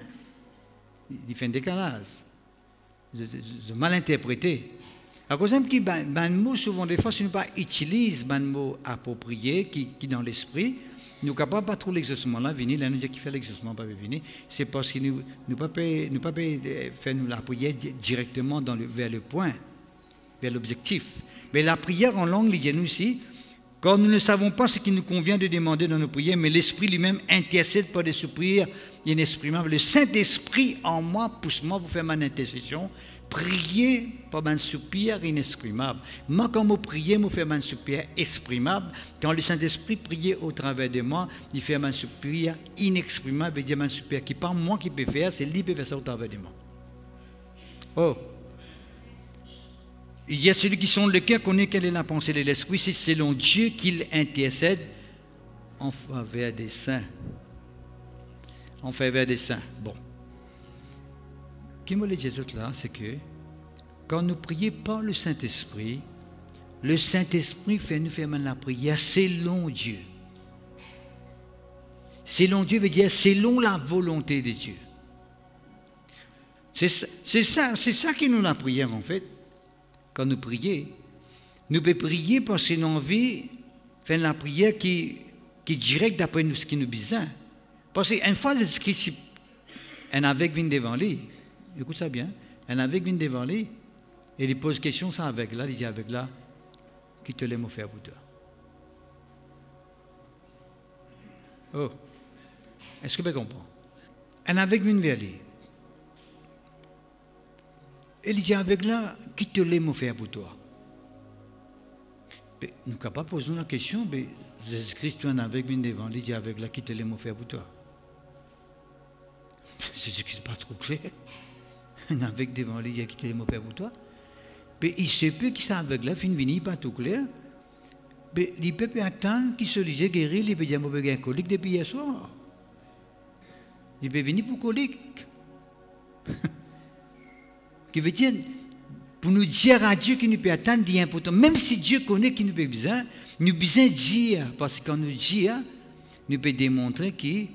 Il fait un décalage. De mal interprété. À cause de ben mot, souvent, des fois, si nous pas utilise ben mot approprié, qui dans l'esprit, nous ne pouvons pas trop l'exaucement là, venir, là, nous dire qu'il fait l'exaucement, pas venir, c'est parce que nous ne pouvons pas faire la prière directement vers le point, vers l'objectif. Mais la prière en langue, il y a nous aussi, Car nous ne savons pas ce qu'il nous convient de demander dans nos prières, mais l'Esprit lui-même intercède par des soupirs inexprimables. Le Saint-Esprit en moi pousse-moi pour faire mon intercession. Prier par un soupir inexprimable. Moi, quand je prie, je fais un soupir exprimable. Quand le Saint-Esprit prie au travers de moi, il fait un soupir inexprimable. Il dit un soupir qui pas moi qui peut faire, c'est lui qui peut faire ça au travers de moi. Oh! Il y a celui qui sonde le cœur, connaît quelle est la pensée de l'Esprit, c'est selon Dieu qu'il intercède en faveur des saints. En faveur des saints. Bon. Ce qui me dit tout là, c'est que quand nous prions par le Saint-Esprit fait nous faire la prière selon Dieu. Selon Dieu veut dire selon la volonté de Dieu. C'est ça qui nous la prière en fait. Quand nous prions, nous pouvons prier parce que nous avons envie de faire la prière qui est directe d'après nous ce qui nous besoin. Parce qu'une fois c'est un avec vient devant lui. Écoute ça bien. Un avec vient devant lui et il pose question ça avec là, il dit avec là, qui te l'aime faire pour toi. Oh, est-ce que vous comprenez? Un avec vient vers lui. Et il dit avec là, qui te l'aime faire pour toi? Mais, nous ne pouvons pas poser la question, mais Jésus-Christ, tu en avec vient devant lui, il dit avec là, qui te l'aime faire pour toi? Jésus-Christ n'est pas trop clair. Avec devant lui, il y a quitté les mots pour toi. Mais il se peut qu'il soit avec là, fin venir, pas tout clair. Mais il peut attendre qu'il se lise guéri, il peut dire qu'il y a un colique depuis hier soir. Il peut venir pour colique. Qui veut dire, pour nous dire à Dieu qu'il nous peut attendre d'important. Même si Dieu connaît qu'il nous peut besoin, nous besoin dire, parce que quand nous disons, nous peut démontrer qu'il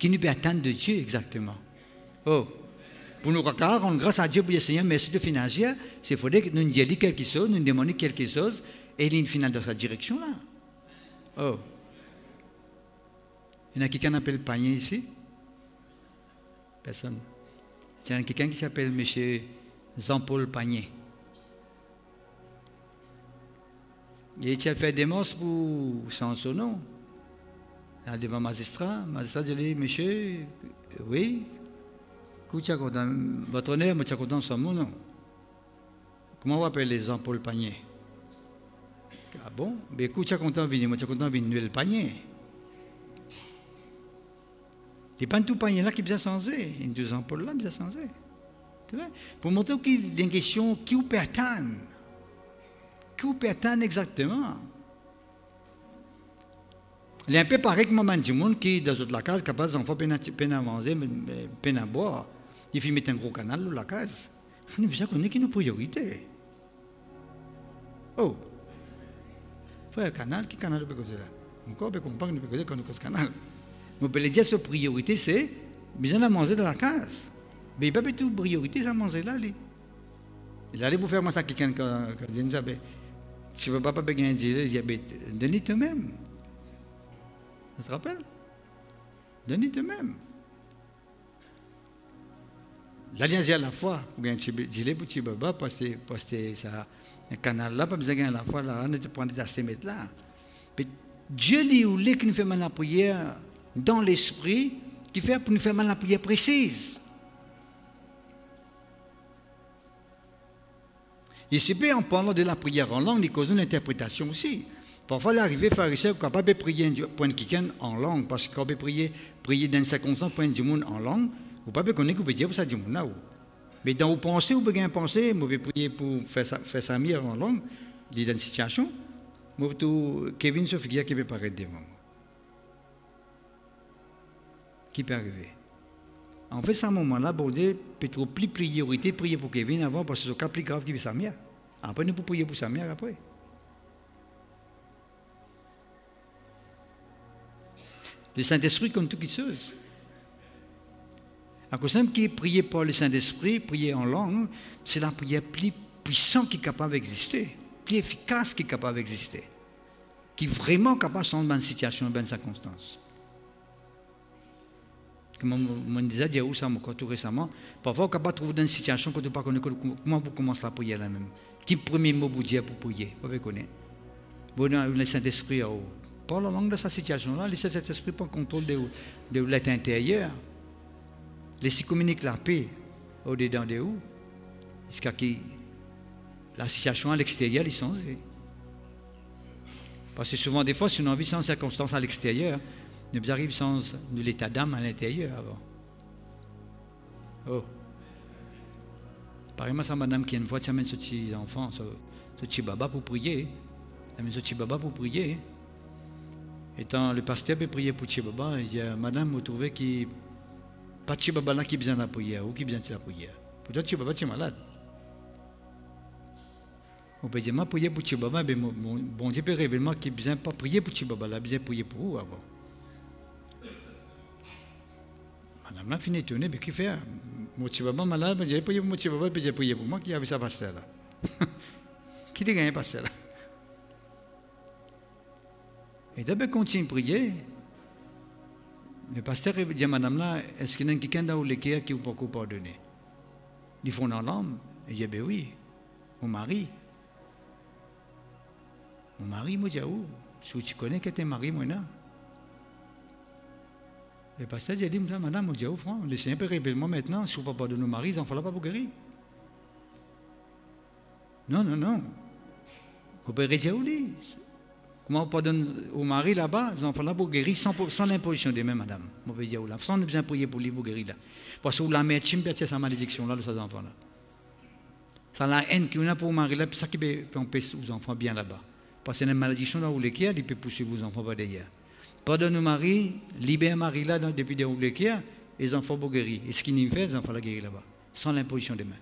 nous peut attendre de Dieu exactement. Oh! Pour nous rendre grâce à Dieu pour le Seigneur, merci de financier, c'est faudrait que nous disions quelque chose, nous demandions quelque chose, et il y a une finale dans sa direction là. Oh. Il y en a quelqu'un qui appelle Panier ici? Personne. Il y a quelqu'un qui s'appelle M. Jean-Paul Panier. Il a fait des monstres pour sans son nom. Là, devant le magistrat dit, monsieur, oui. Votre honneur, je suis content de son nom, non? Comment vous appelez Jean-Paul Panier? Ah bon? Mais écoute, je suis content de venir, je suis content de venir le panier. Il n'y a pas tout panier là qui bien changé, il y a Jean-Paul là qui bien changé. Pour montrer qu'il y a une question qui vous pertane. Qui vous pertane exactement? Il est un peu pareil que moi, du monde qui, dans la case, capable d'enfants peine à manger, peine à boire. Il faut mettre un gros canal dans la case. Nous devons connaître qui est nos priorités. Oh! Il faut un canal, qui canal peut causer là? Encore, on peut comprendre que nous peut causer quand nous cause canal. Mais on peut dire que sa priorité, c'est besoin de manger dans la case. Mais il n'y a pas de priorité, ça manger là. Il allait pour faire moi ça quelqu'un qui dit, si vous ne pouvez pas gagner un deal, il dit, donnez toi-même. Tu te rappelles? Donnez toi-même. L'alliance à la fois, vous avez un gilet pour petit baba, poster ça, un canal là, pas besoin de à la fois, là, on est prendre des astémètres là. Mais Dieu lui ou qui nous fait mal la prière dans l'esprit, qui fait pour nous faire mal la prière précise. Et c'est bien en parlant de la prière en langue, il cause une interprétation aussi. Parfois, l'arrivée pharisien est capable de prier pour quelqu'un en langue, parce qu'on peut prier dans une circonstance pour un monde en langue, vous ne pouvez pas connaître que vous pouvez dire pour ça du monde. Mais dans vos pensées, vous pouvez penser, vous pouvez prier pour faire sa mire en langue, dans une situation, Kevin se figure qui peut paraître devant moi. Qui peut arriver? En fait, à ce moment-là, bon Dieu peut trop plus priorité prier pour Kevin avant, parce que c'est le cas plus grave qui veut sa mire. Après, nous pouvons prier pour sa mire après. Le Saint-Esprit comme toute chose. À cause de qui est prié par le Saint-Esprit, prier en langue, c'est la prière plus puissante qui est capable d'exister, plus efficace qui est capable d'exister, qui est vraiment capable de changer une situation, une circonstance. Comme on disait, il y a où ça tout récemment, parfois on est capable de trouver dans une situation qu'on ne peut pas connaître comment vous commencez la prière là-même. Quel premier mot vous dire pour prier? Vous pouvez connaître. Bon, le Saint-Esprit, parle en langue de sa situation-là, laissez cet esprit prendre contrôle de l'être intérieur. Laissez communiquer la paix au-dedans de vous. Jusqu'à que la situation à l'extérieur, elle change. Parce que souvent, des fois, si on a vu sans circonstances à l'extérieur, nous arrivons sans l'état d'âme à l'intérieur avant. Oh. Par exemple, ça, madame qui a une fois, tu amènes ce petit enfant, ce petit baba pour prier. Tu amènes ce petit baba pour prier. Étant le pasteur peut prier pour ce petit baba, il dit, madame, vous trouvez qu'il n'y a pas de petit baba là qui a besoin de la prière ou qui a besoin de la prière. Pour toi, petit baba, tu es malade. On peut dire, moi, prier pour petit baba, mais bon Dieu peut révéler moi qu'il a besoin pas prier pour petit baba, il a besoin de prier pour vous avant. Madame là, fini de tourner, mais qui fait? Mon petit baba malade, j'ai prié pour mon petit baba, puis j'ai prié pour moi qui avait sa pasteur là. Qui a gagné pasteur là? Et d'abord, continue de prier. Le pasteur dit à madame là, est-ce qu'il y a quelqu'un dans l'équerre qui vous peut pardonner? Ils font dans l'âme. Il dit, ben oui, mon mari. Mon mari, moi, je dis, oh, si tu connais que t'es mari, moi, là. Le pasteur a dit, madame, moi, je dis, oh, franc, le Seigneur peut révéler moi maintenant, si vous ne pouvez pas pardonner nos maris, ils n'en font pas pour guérir. Non, non, non. Vous pouvez dire, oui. Comment on pardonne au mari là-bas, ils en font là pour guérir sans l'imposition des mains, madame. On peut dire, là, sans besoin de prier pour lui pour guérir là. Parce que la mère, tu me sa malédiction là, de ces enfants là. Ça la haine qu'on a pour le mari là, c'est ça qui peut empêcher aux enfants bien là-bas. Parce que la malédiction là où l'équerre, il peut pousser vos enfants par derrière. Pardonne au mari, libère le mari là depuis des l'équerre, et les enfants pour guérir. Et ce qu'ils n'y fait, les enfants la guérir là-bas, sans l'imposition des mains.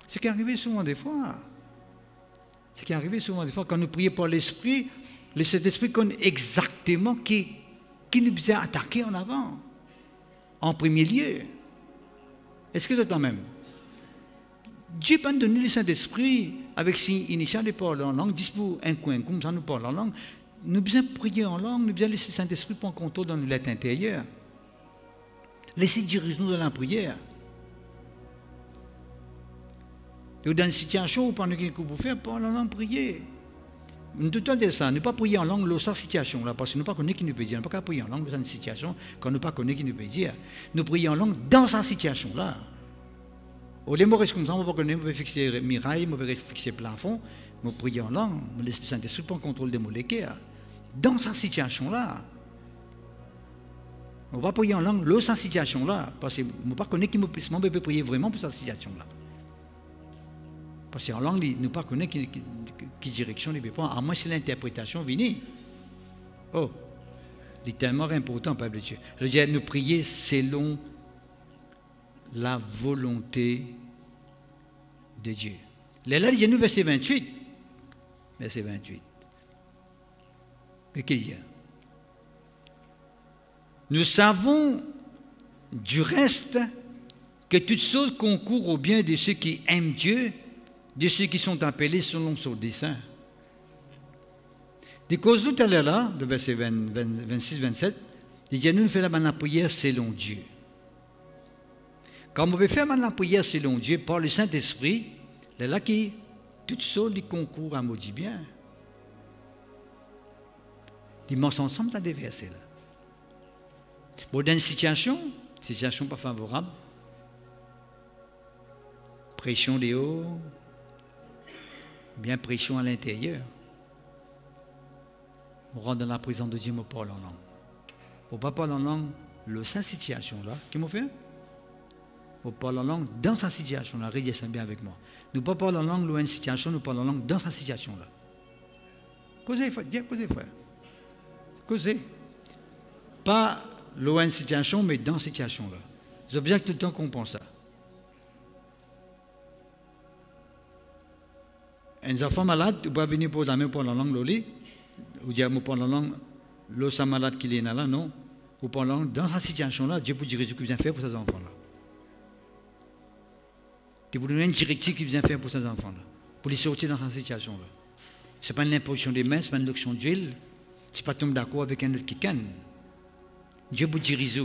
Ce qui est arrivé souvent des fois. Ce qui est arrivé souvent des fois, quand nous prions par l'Esprit, cet esprit connaît exactement qui nous a attaqué en avant, en premier lieu. Est-ce que c'est la même? Dieu peut nous donner le Saint-Esprit avec ses initiales de parler en langue, 10 pour un coin, comme ça nous parle en langue. Nous avons besoin de prier en langue, nous avons besoin de laisser le Saint-Esprit prendre contrôle dans notre intérieur. Laissez diriger-nous dans la prière. Et dans une situation où pendant qu'il faut faire, parle en langue, prier. Nous devons dire ça, ne pas prier en langue dans cette situation là, parce que nous ne pas connaissons qui nous peut dire. Nous ne pas prier en langue dans une situation quand nous ne pas connaissons qui nous peut dire. Nous prions en langue dans cette situation là. Au lieu de mourir comme ça, on ne va pas connaître, on va fixer miraille, on va fixer plafond, on prie en langue, on laisse le Saint-Esprit prendre contrôle des molécules. Dans cette situation-là, on va prier en langue dans cette situation-là, parce que on ne pas connaître qui me peut prier vraiment pour cette situation-là. Parce qu'en langue, nous ne pas connaître qui direction il peut prendre, à moins si l'interprétation vient. Oh, c'est tellement important, Père de Dieu. Alors, nous prier selon la volonté de Dieu. Là, il y a nous verset 28. Verset 28. Qu'est-ce qu'il y a? Nous savons du reste que toutes choses concourent au bien de ceux qui aiment Dieu, de ceux qui sont appelés selon son dessein. Des causes tout à l'heure là, de verset 26-27, il dit nous faisons la prière selon Dieu. Quand on veut faire la prière selon Dieu par le Saint-Esprit, c'est là que toutes choses qui concourent à maudit bien. Ils marchent ensemble dans des versets là. Bon, dans une situation pas favorable, pression des hauts, bien pression à l'intérieur. On rentre dans la présence de Dieu, on parle en langue. On ne pas parler en langue, dans cette situation-là, qu'est-ce qu'on fait? On parle en langue dans sa situation-là, rédition bien avec moi. Nous ne parlons pas en langue dans une situation, nous parlons en langue dans sa situation-là. Causez, frère. Causez. Pas loin de situation, mais dans cette situation-là. J'ai besoin que tout le temps qu'on pense ça. Un enfant malade, tu peux venir poser la main pour la langue loli, ou dire, moi, pour la langue, l'os malade qu'il est là, non. Ou pour la langue, dans cette situation-là, Dieu peut dire ce qu'il vient faire pour ces enfants-là. Dieu vous donne une directive qu'il vient faire pour ces enfants-là, pour les sortir dans cette situation-là. Ce n'est pas une imposition des mains, ce n'est pas une loction d'huile, ce n'est pas tomber d'accord avec un autre qui canne. Dieu vous dirige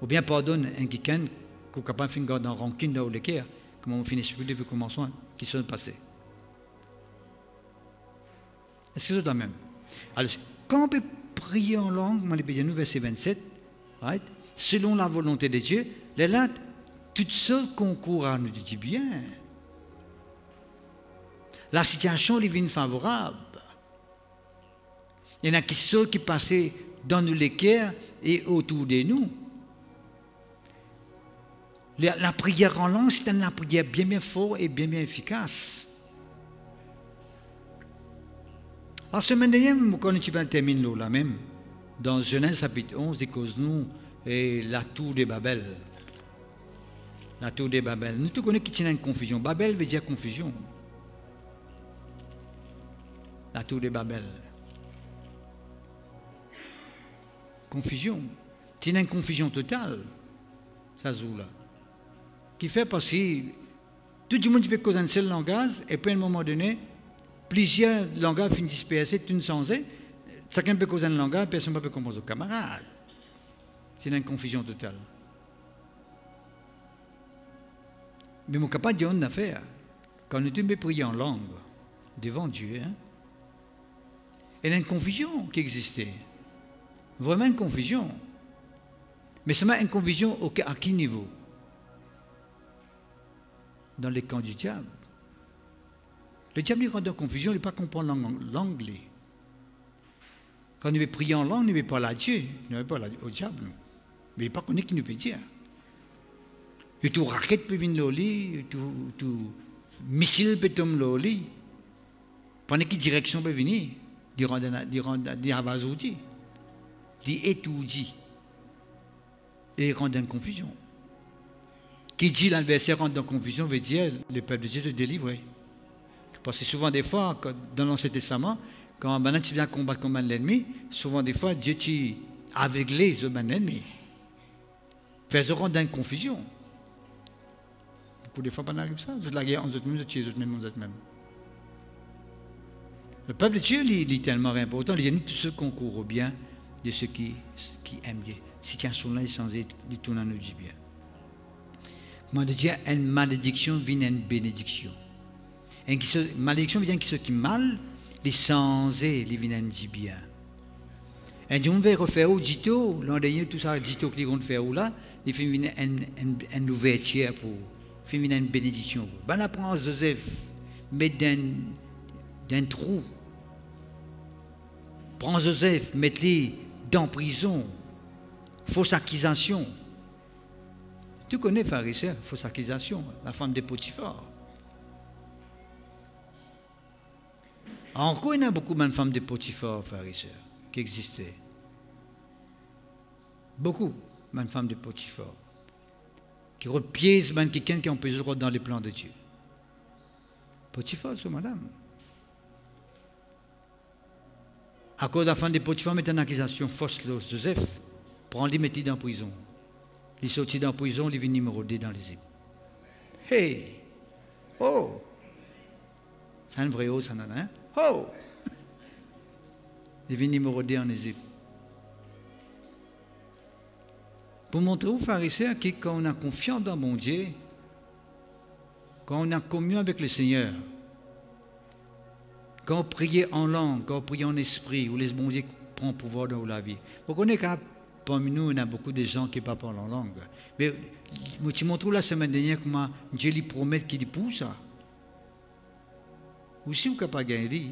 ou bien pardonne un qui canne, qui est capable de faire garder en rancune dans le cœur, comme on finit depuis le commencement, qui sont passés. Est-ce que c'est la même? Alors, quand on peut prier en langue, dans l'Éphésiens verset 27, right? Selon la volonté de Dieu, là, toutes choses concourent à nous du bien. La situation devient favorable. Il y en a qui sont qui passaient dans nos cœurs et autour de nous. La prière en langue, c'est une prière bien forte et bien efficace. La semaine dernière, quand on termine là même, dans Genèse chapitre 11, il cause nous et la tour de Babel. La tour de Babel. Nous tous connaissons qu'il y a une confusion. Babel veut dire confusion. La tour de Babel. Confusion. C'est une confusion totale, ça joue là. Qui fait passer tout le monde qui fait cause d'un seul langage, et puis à un moment donné, plusieurs langages finissent dispersés, tout sans eux. Chacun peut causer un langage, personne ne peut comprendre aux camarades. C'est une confusion totale. Mais mon capable de dire une affaire. Quand nous devons prier en langue devant Dieu, hein, il y a une confusion qui existait. Vraiment une confusion. Mais seulement une confusion à quel niveau? Dans les camps du diable. Le diable il rend en confusion, il ne peut pas comprendre l'anglais. Quand nous prions en langue, nous ne parlons pas à Dieu, nous ne parlons pas au diable. Mais il ne peut pas connaître qui nous peut dire. Et tout raquette peut venir au lit, tout missile peut tomber au lit. Pendant quelle direction peut venir? Il abasourdi, il étourdi. Et il rend en confusion. Qui dit l'adversaire rentre en confusion veut dire le peuple de Dieu se délivrer. Parce que souvent des fois, dans l'Ancien Testament, quand maintenant tu viens combattre contre l'ennemi, souvent des fois Dieu t'y aveuglé sur l'ennemi. Faisant rendre en confusion. Beaucoup de fois, pas n'arrive ça. C'est la guerre entre eux-mêmes, c'est même. Le peuple de Dieu il est tellement important. Il y a tous ceux qui concourent au bien de ceux qui aiment Dieu. Si tu as son là, ils sont du tout dans nous du bien. Comment dire, une malédiction vient une bénédiction. Une malédiction vient de ceux qui mal, les sans-et, les viennent du bien. Et on va refaire au dito, l'an dernier, tout ça, dito qu'ils vont faire là, il fait une ouverture pour, il fait une bénédiction. Ben là, prend Joseph, met d'un trou. Prends Joseph, mets-le dans prison. Fausse accusation. Tu connais pharisien, fausse accusation, la femme de Potiphar. Encore, il y a beaucoup de femmes de Potiphar, pharisien, qui existaient. Beaucoup de femmes de Potiphar. Qui repièsent quelqu'un qui a empêché dans les plans de Dieu. Potiphar, c'est madame. À cause de la femme de Potiphar, met une accusation fausse de Joseph, prend-le, met-le dans la prison. Il est sorti dans la prison, il est venu me rôder dans les îles. Hey! Oh! C'est un vrai oh, ça n'en a un. Oh! Il est venu me rôder en Égypte. Pour montrer aux pharisiens que quand on a confiance dans mon Dieu, quand on a communion avec le Seigneur, quand on prie en langue, quand on prie en esprit, où les bon Dieu prend pouvoir dans la vie. Vous connaissez que parmi nous, il y a beaucoup de gens qui ne parlent pas en langue. Mais je montre la semaine dernière comment Dieu lui promet qu'il pousse ça. Ou si vous n'avez pas gagné,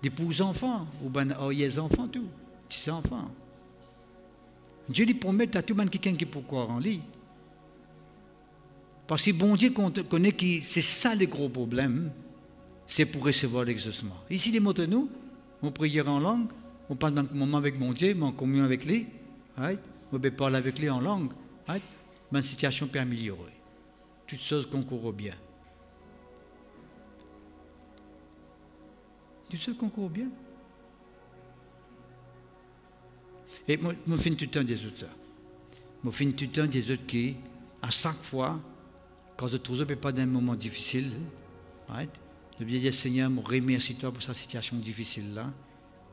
des pouces enfants, ou des enfants, tout, petits enfants. Dieu lui promet à tout le monde quelqu'un qui peut croire en lui. Parce que bon Dieu connaît que c'est ça le gros problème, c'est pour recevoir l'exaucement. Ici, les mots de nous, on prie en langue, on parle d'un moment avec mon Dieu, mais en communion avec lui, right? On peut parler avec lui en langue, right? Ma situation peut améliorer. Toutes choses concourent au bien. Toutes choses concourent au bien. Et moi, je finis tout le temps des autres ça. Je finis tout le temps des autres qui, à chaque fois, quand je trouve pas d'un moment difficile, right? Je vais dire, Seigneur, je remercie toi pour cette situation difficile-là,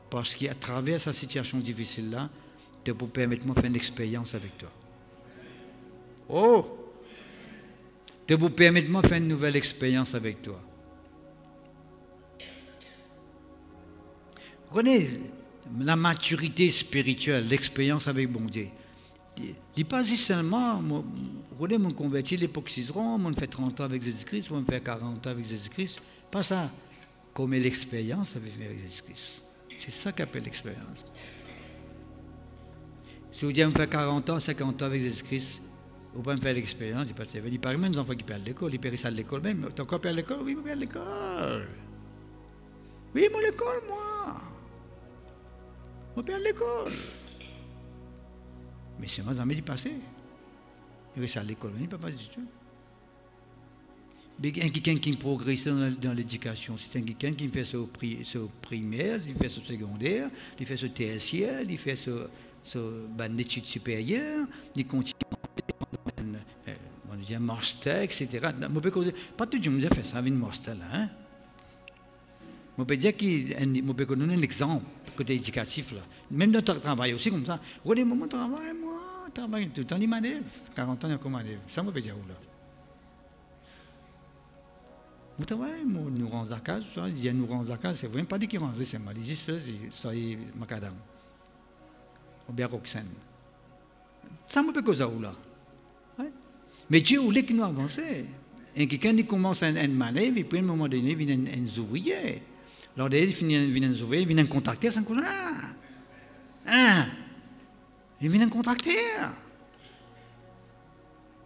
parce qu'à travers cette situation difficile-là, tu peux permettre de faire une expérience avec toi. Oh! Tu peux permettre de faire une nouvelle expérience avec toi. prenez la maturité spirituelle, l'expérience avec bon Dieu. Il n'est pas dit seulement, regardez, mon converti l'époque Cizeron, on fait 30 ans avec Jésus-Christ, on fait 40 ans avec Jésus-Christ. Pas ça. Comme l'expérience avec Jésus-Christ. C'est ça qu'appelle l'expérience. Si vous dites, on fait 40 ans, 50 ans avec Jésus-Christ, vous pouvez me faire l'expérience, il paraît même des enfants qui perdent l'école, ils perdent ça de l'école même. Tu as encore perdu l'école? Oui, je perds l'école. Oui, moi l'école, moi. Je perds l'école. Mais c'est moi jamais d'y passer. Il reste à l'école, mais il ne peut pas du tout. Mais quelqu'un qui progresse dans l'éducation, c'est quelqu'un qui fait ce primaire, il fait ce secondaire, il fait ce tertiaire, il fait ce études supérieures, il continue on dit master, etc. Pas tout le monde a fait ça avec une master là. Hein? Je peux dire je peux donner un exemple côté éducatif là. Même dans le travail aussi comme ça. Regardez mon travail, moi, travail tout le temps, il manève. 40 ans, il y a comme manève. Ça, je peux dire où là. Vous travaillez, nous rendons la case, il y a nous rendons la case, c'est vraiment pas dit qu'il range, c'est mal. Ils disent, ça y est, macadam. Ou bien Roxane. Ça me peut causer où là. Mais Dieu voulait qu'il nous avance. Et quelqu'un qui commence à une manœuvre, et puis à un moment donné, il vient un ouvrier. Alors, il vient un ouvrier, il vient un contracteur, c'est un coup là. Hein? Il vient un contracteur.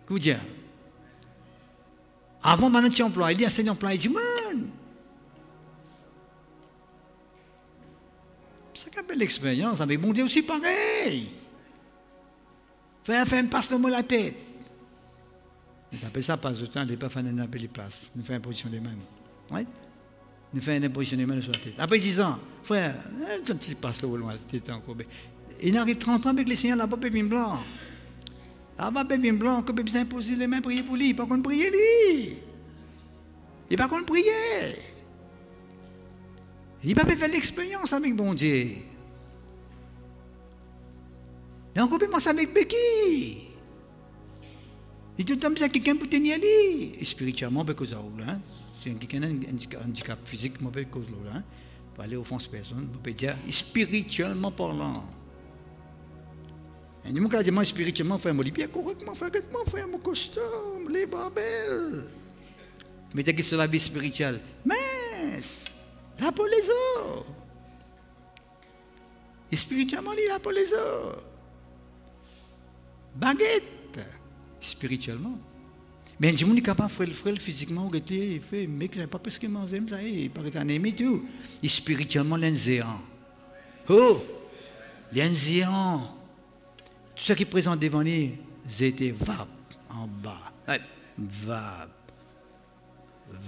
Qu'est-ce que dire? Avant, maintenant, tu emploies, il dit à cet employé, il dit, man. C'est ça qu'appelle l'expérience. Avec bon Dieu aussi pareil. Fais un passe le mot la tête. On appelle ça passe de temps, on n'est pas fan de appeler les places. Nous faisons une position des mains. Oui? Nous faisons une position des mains sur la tête. Après 10 ans, frère, un petit passe le mot la tête encore. Il arrive 30 ans avec les seigneurs là-bas, pépin blanc. Là-bas, pépin blanc, que pépin imposer les mains, prier pour lui. Pas qu'on prier lui. Il pas qu'on prier. Il va pas faire l'expérience avec bon Dieu. Et encore plus avec Becky. Il te tombe sur quelqu'un pour tenir lui. Spirituellement, c'est cause là. Si quelqu'un a un handicap physique, c'est cause là. Pour aller offenser personne, on peut dire spirituellement parlant. Et nous, quand je dis spirituellement, frère, je dis bien correctement, frère, mon costume, les barbelles. Mais dès que c'est la vie spirituelle, mince, là pour les autres. Et spirituellement, il est là pour les autres. Baguette. Spirituellement. Mais je suis capable de faire physiquement, il fait, mais il n'a pas parce qu'il mange, il paraît un ami tout. Et spirituellement, l'enzéant. Oh! L'enzéant. Tout ce qui est présent devant lui, c'était vape en bas. Vape.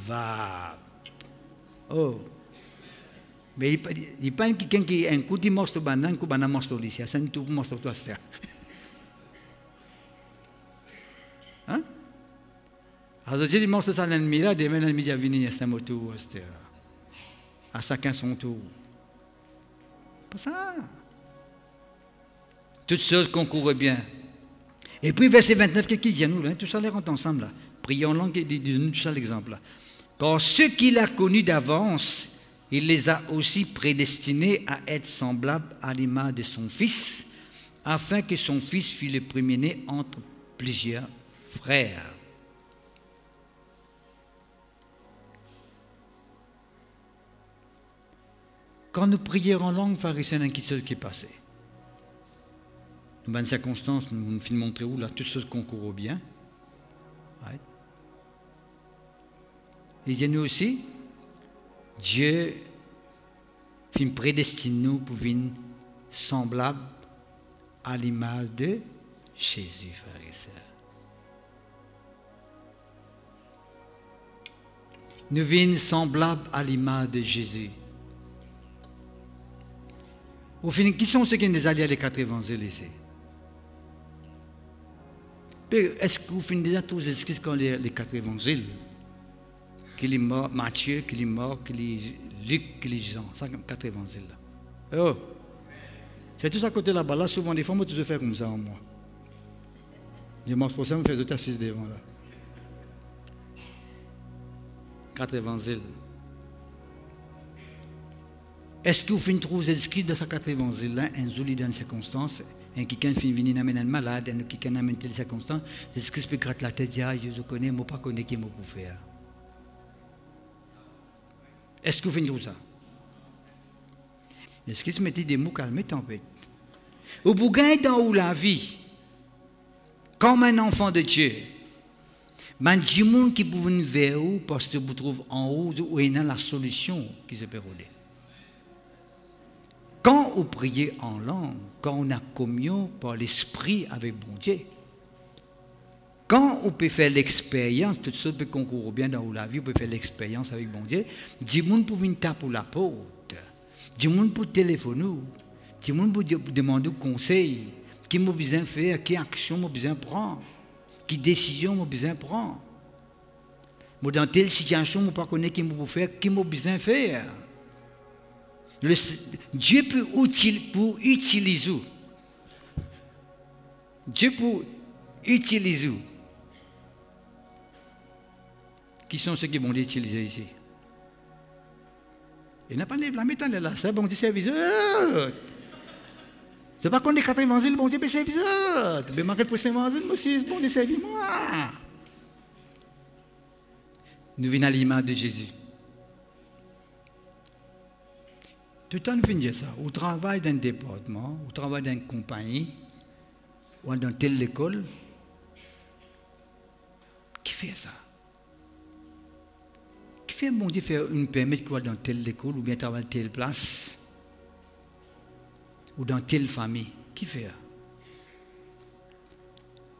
Vape. Oh! Mais il n'y a pas quelqu'un qui a un coup de morceau de banane, un coup de banane morceau de lycée. C'est un tout morceau de terre. Hein? Alors, j'ai dit, moi, c'est ça l'ennemi là, demain, l'ennemi a venu à mon tour, à chacun son tour. Pas ça. Toutes choses concourent bien. Et puis, verset 29, qu'est-ce qu'il dit à nous, là? Tout ça, les rentre ensemble, là. Prions en langue et donne tout ça l'exemple, là. Car ceux qu'il a connus d'avance, il les a aussi prédestinés à être semblables à l'image de son Fils, afin que son Fils fût le premier-né entre plusieurs frères. Quand nous prions en langue, pharisiens, il y a quelque chose qui est passé. Nous, dans une circonstance, nous finissons de montrer où là, toutes choses concourent bien. Ouais. Et il y a nous aussi, Dieu fin prédestine nous pour venir semblables à l'image de Jésus, frères et sœurs. Nous venons semblables à l'image de Jésus. Au final, qui sont ceux qui nous allés à les 4 évangiles ici? Est-ce que vous finissez déjà tous les quand les 4 évangiles? Qu'il est mort, Matthieu, qu'il est mort, qu'il est Luc, qu'il est Jean. Ça, 4 évangiles. Oh! C'est tout ça côté là-bas. Là, souvent, des fois, moi, tout se fait comme ça en moi. Dimanche prochain, on fait tout assis devant là. 4 évangiles. Est-ce que vous finissez trouver écrit dans ce 4 évangile-là, un joli dans les circonstances, un quelqu'un finit venir amener un malade, un quelqu'un amène telle circonstance, est-ce que je peux gratter la tête, dire, ah, je connais, moi pas connais qui m'a pour faire. Est-ce que vous finissez trouver ça? Est-ce que je mettais des mots calmer tempête? Au bout dans où la vie, comme un enfant de Dieu, man dit monde qui pouvait vers vous parce que vous trouvez en haut où il y a la solution qui se peut rouler. Quand vous priez en langue, quand on a communion par l'esprit avec bon Dieu, quand on peut faire l'expérience, toutes choses peuvent concourir bien dans la vie, on peut faire l'expérience avec bon Dieu, du monde pour venir taper la porte, du monde pour téléphoner, du monde pour demander conseil, qui m'a besoin faire, quelle action m'a besoin prendre, quelle décision m'a besoin prendre. Moi, dans telle situation, je ne sais pas connaître qui m'a faire, qui m'a besoin faire. Dieu peut utiliser. Dieu peut utiliser. Qui sont ceux qui vont l'utiliser ici? Il n'a pas de la métal là, c'est bon Dieu serviteur. C'est pas qu'on est 4 évangiles, bon Dieu peut serviteur. Mais marqué pour 5 évangiles, moi aussi, bon Dieu servir moi. Nous venons à l'image de Jésus. Tout le temps, nous finissons ça. Au travail d'un département, au travail d'une compagnie, ou dans telle école, qui fait ça? Qui fait, bon Dieu, faire une permis pour aller dans telle école, ou bien travailler dans telle place, ou dans telle famille? Qui fait ça?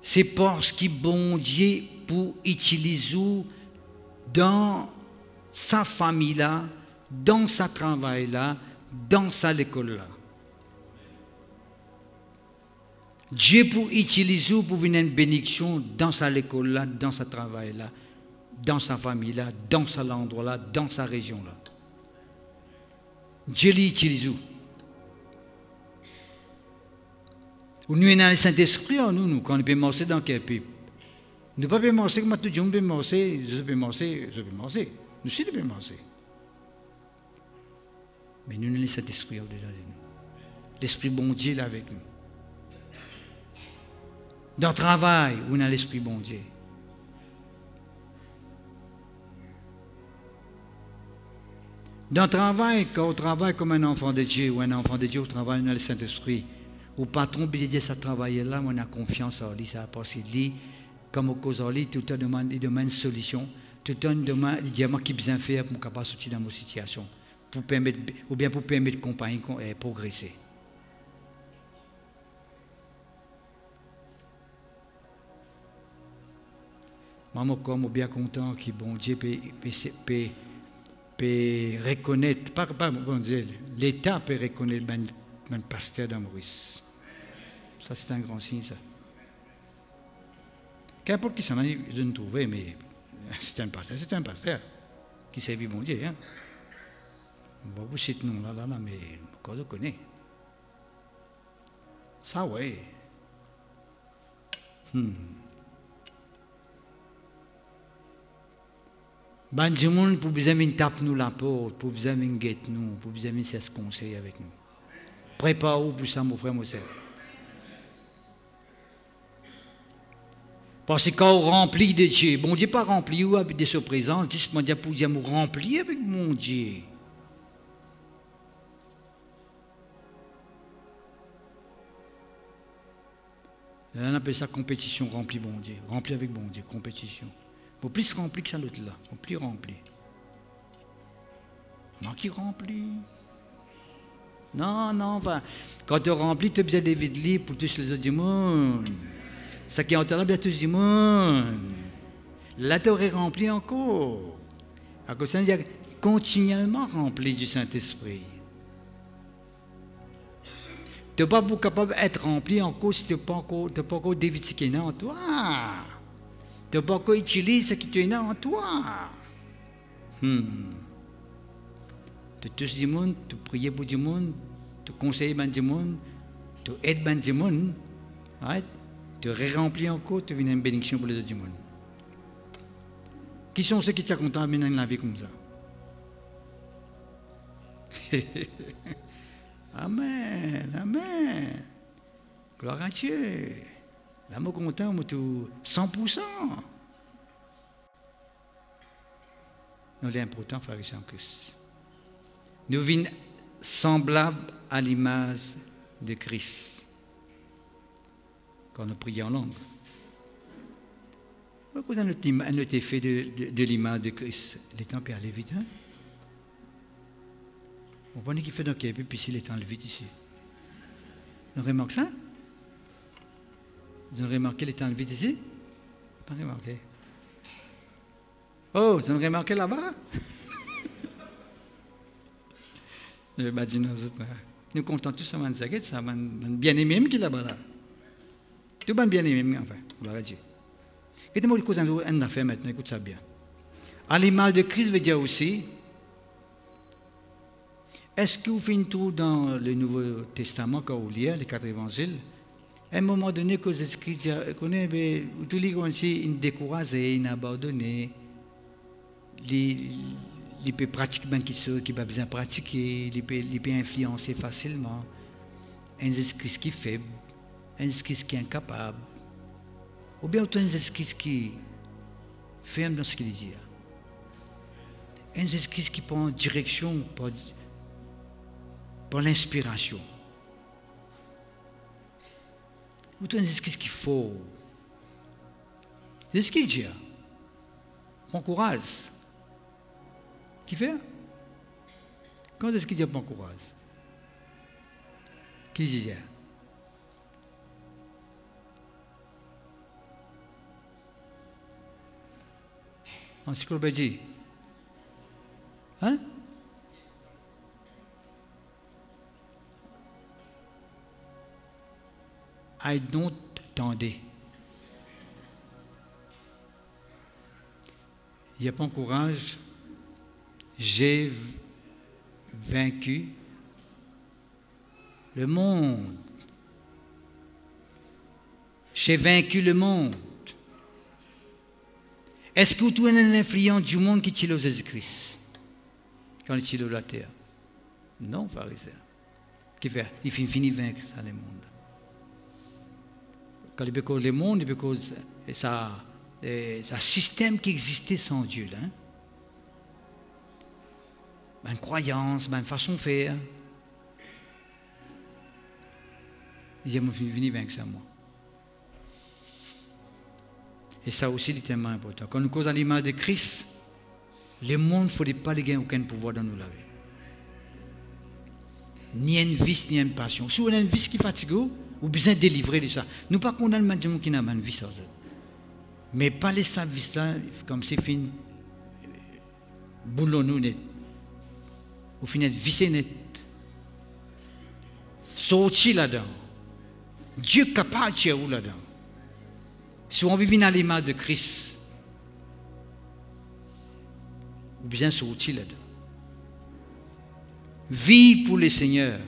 C'est parce que bon Dieu pour utiliser dans sa famille là, dans sa travail là, dans sa école là. Dieu pour utiliser pour venir une bénédiction dans sa école là, dans sa travail là, dans sa famille là, dans sa endroit là, dans sa région là. Dieu l'utilise. Nous sommes dans le Saint-Esprit, nous, quand on peut marcher dans quel pays. Nous ne pouvons pas marcher comme tout le monde peut marcher, je peux marcher. Nous aussi, nous pouvons marcher. Mais nous avons le Saint-Esprit au-dedans de nous. L'Esprit bon Dieu est avec nous. Dans le travail, on a l'Esprit bon Dieu. Dans le travail, quand on travaille comme un enfant de Dieu, ou un enfant de Dieu, on travaille dans le Saint-Esprit. Au patron, il dit ça travaille là, on a confiance en lui, ça a passé de lui. Comme au cause en lui, tout le temps il demande une solution. Tout le temps il demande, il dit à moi qui besoin faire pour capable sortir dans mon situation. Pour permettre, ou bien pour permettre la compagnie de progresser. Maman, comme bien content que bon Dieu peut reconnaître, pas bon Dieu, l'État peut reconnaître un pasteur dans Maurice. Ça, c'est un grand signe, ça. Qu'importe qui s'en a, je ne trouvais, mais c'est un pasteur qui servit bon Dieu. Hein? Bon, vous citez non là, mais encore je connais. Ça, ouais. Ben, du monde pour besoin de taper nous la porte, pour besoin de guetter nous, pour besoin de se conseiller avec nous. Prépare-vous pour ça, mon frère, mon sœur. Parce que quand on remplit de Dieu, bon Dieu pas rempli ou avec de sa présence, dis mon Dieu pour dire nous remplir avec mon Dieu. Là, on appelle ça compétition, rempli bon Dieu, rempli avec bon Dieu, compétition. Pour plus rempli que ça l'autre là, pour plus rempli. Non, qui remplit? Non, enfin, quand tu remplis, tu as besoin de vider pour tous les autres du monde. Ça qui est en train de tout le monde. Là, tu aurais rempli encore. À cause de ça, continuellement rempli du Saint-Esprit. Tu n'es pas capable d'être rempli encore si tu n'es pas encore dévidé ce qui est en toi. Tu n'as pas encore utilisé ce qui est en toi. Tu touches du monde, tu pries pour du monde, tu conseilles du monde, tu aides du monde. Right? Tu remplis encore, tu viens une bénédiction pour les autres du monde. Qui sont ceux qui sont contents de mener la vie comme ça? Amen, amen. Gloire à Dieu. L'amour content, tout 100%. Nous l'important, frère et sœurs en Christ. Nous vîmes semblables à l'image de Christ. Quand nous prions en langue. Pourquoi notre effet de l'image de Christ? Les temps peut aller vite, hein? Vous comprenez qu'il fait dans le puis ici, les temps le vite ici. Vous remarquez ça? Vous avez remarqué les temps le vite ici? Pas remarqué. Oh, vous avez remarqué là-bas? Je vais dire nous autres. Nous comptons tous ça, ça bien-aimé qui est là-bas. Là. Tout le bien-aimé, enfin. Gloire à Dieu. Écoutez-moi une chose en affaire maintenant, écoute ça bien. À l'image de Christ veut dire aussi, est-ce que vous faites tout dans le Nouveau Testament, quand vous lisez les 4 évangiles, à un moment donné, quand vous Christ connaît, tout les gens ici, ils découragent, ils abandonnent, ils peuvent pratiquement qui pas besoin de pratiquer, ils peuvent influencer facilement. Un Jésus-Christ qui est faible, un Jésus-Christ qui est incapable, ou bien un Jésus-Christ qui est ferme dans ce qu'il dit. Un Jésus-Christ qui prend direction par l'inspiration. Ou un Jésus-Christ qui est fort. Jésus-Christ dit, prends courage. Qui fait? Quand est-ce qu'il dit prends courage? Qui dit? Encyclopédie. Hein? I don't tendez. Il n'y a pas de courage. J'ai vaincu le monde. J'ai vaincu le monde. Est-ce que vous avez l'influence du monde qui tire Jésus-Christ quand il tire la terre? Non, pharisien. Qui fait? Il finit vaincre ça, le monde. Quand il peut causer le monde, il peut causer un système qui existait sans Dieu. Là, hein? Une croyance, une façon de faire. Il dit, je suis vaincre ça, moi. Et ça aussi, c'est tellement important. Quand nous causons à l'image de Christ, le monde ne faut pas gagner aucun pouvoir dans nous la vie. Ni un vice, ni une passion. Si on a un vice qui fatigue, vous avez besoin de délivrer de ça. Nous ne pas condamner les gens qui n'ont pas un vice. Mais pas les vice là, comme c'est fin, boulot nous net. Au final, vissé net. Sorti là-dedans. Dieu est capable de tirer là-dedans. Si on vit dans l'image de Christ, ou bien sortir là-dedans. Vivre pour le Seigneur.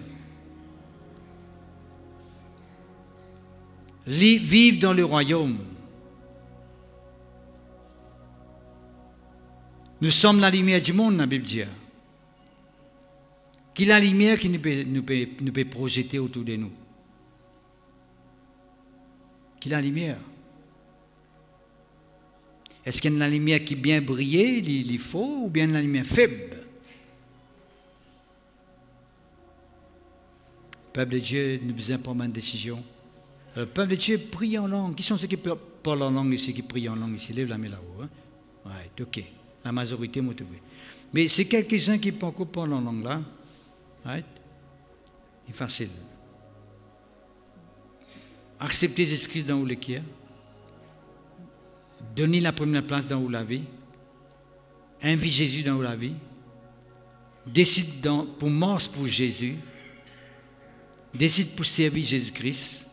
Vivre dans le royaume. Nous sommes la lumière du monde, la Bible dit. Qui est la lumière qui nous peut projeter autour de nous. Qui est la lumière? Est-ce qu'il y a une lumière qui bien brillée, il faut, ou bien une lumière faible? Le peuple de Dieu, nous besoin prendre une décision. Le peuple de Dieu prie en langue. Qui sont ceux qui parlent en langue ici, qui prient en langue ici? Lève la main là-haut. Hein? Ouais, ok. La majorité m'a trouvé. Mais c'est quelques-uns qui parlent en langue là. Right? C'est facile. Accepter Jésus-Christ dans le cœur. Donner la première place dans la vie. Inviter Jésus dans la vie. Décide pour mort pour Jésus. Décide pour servir Jésus-Christ.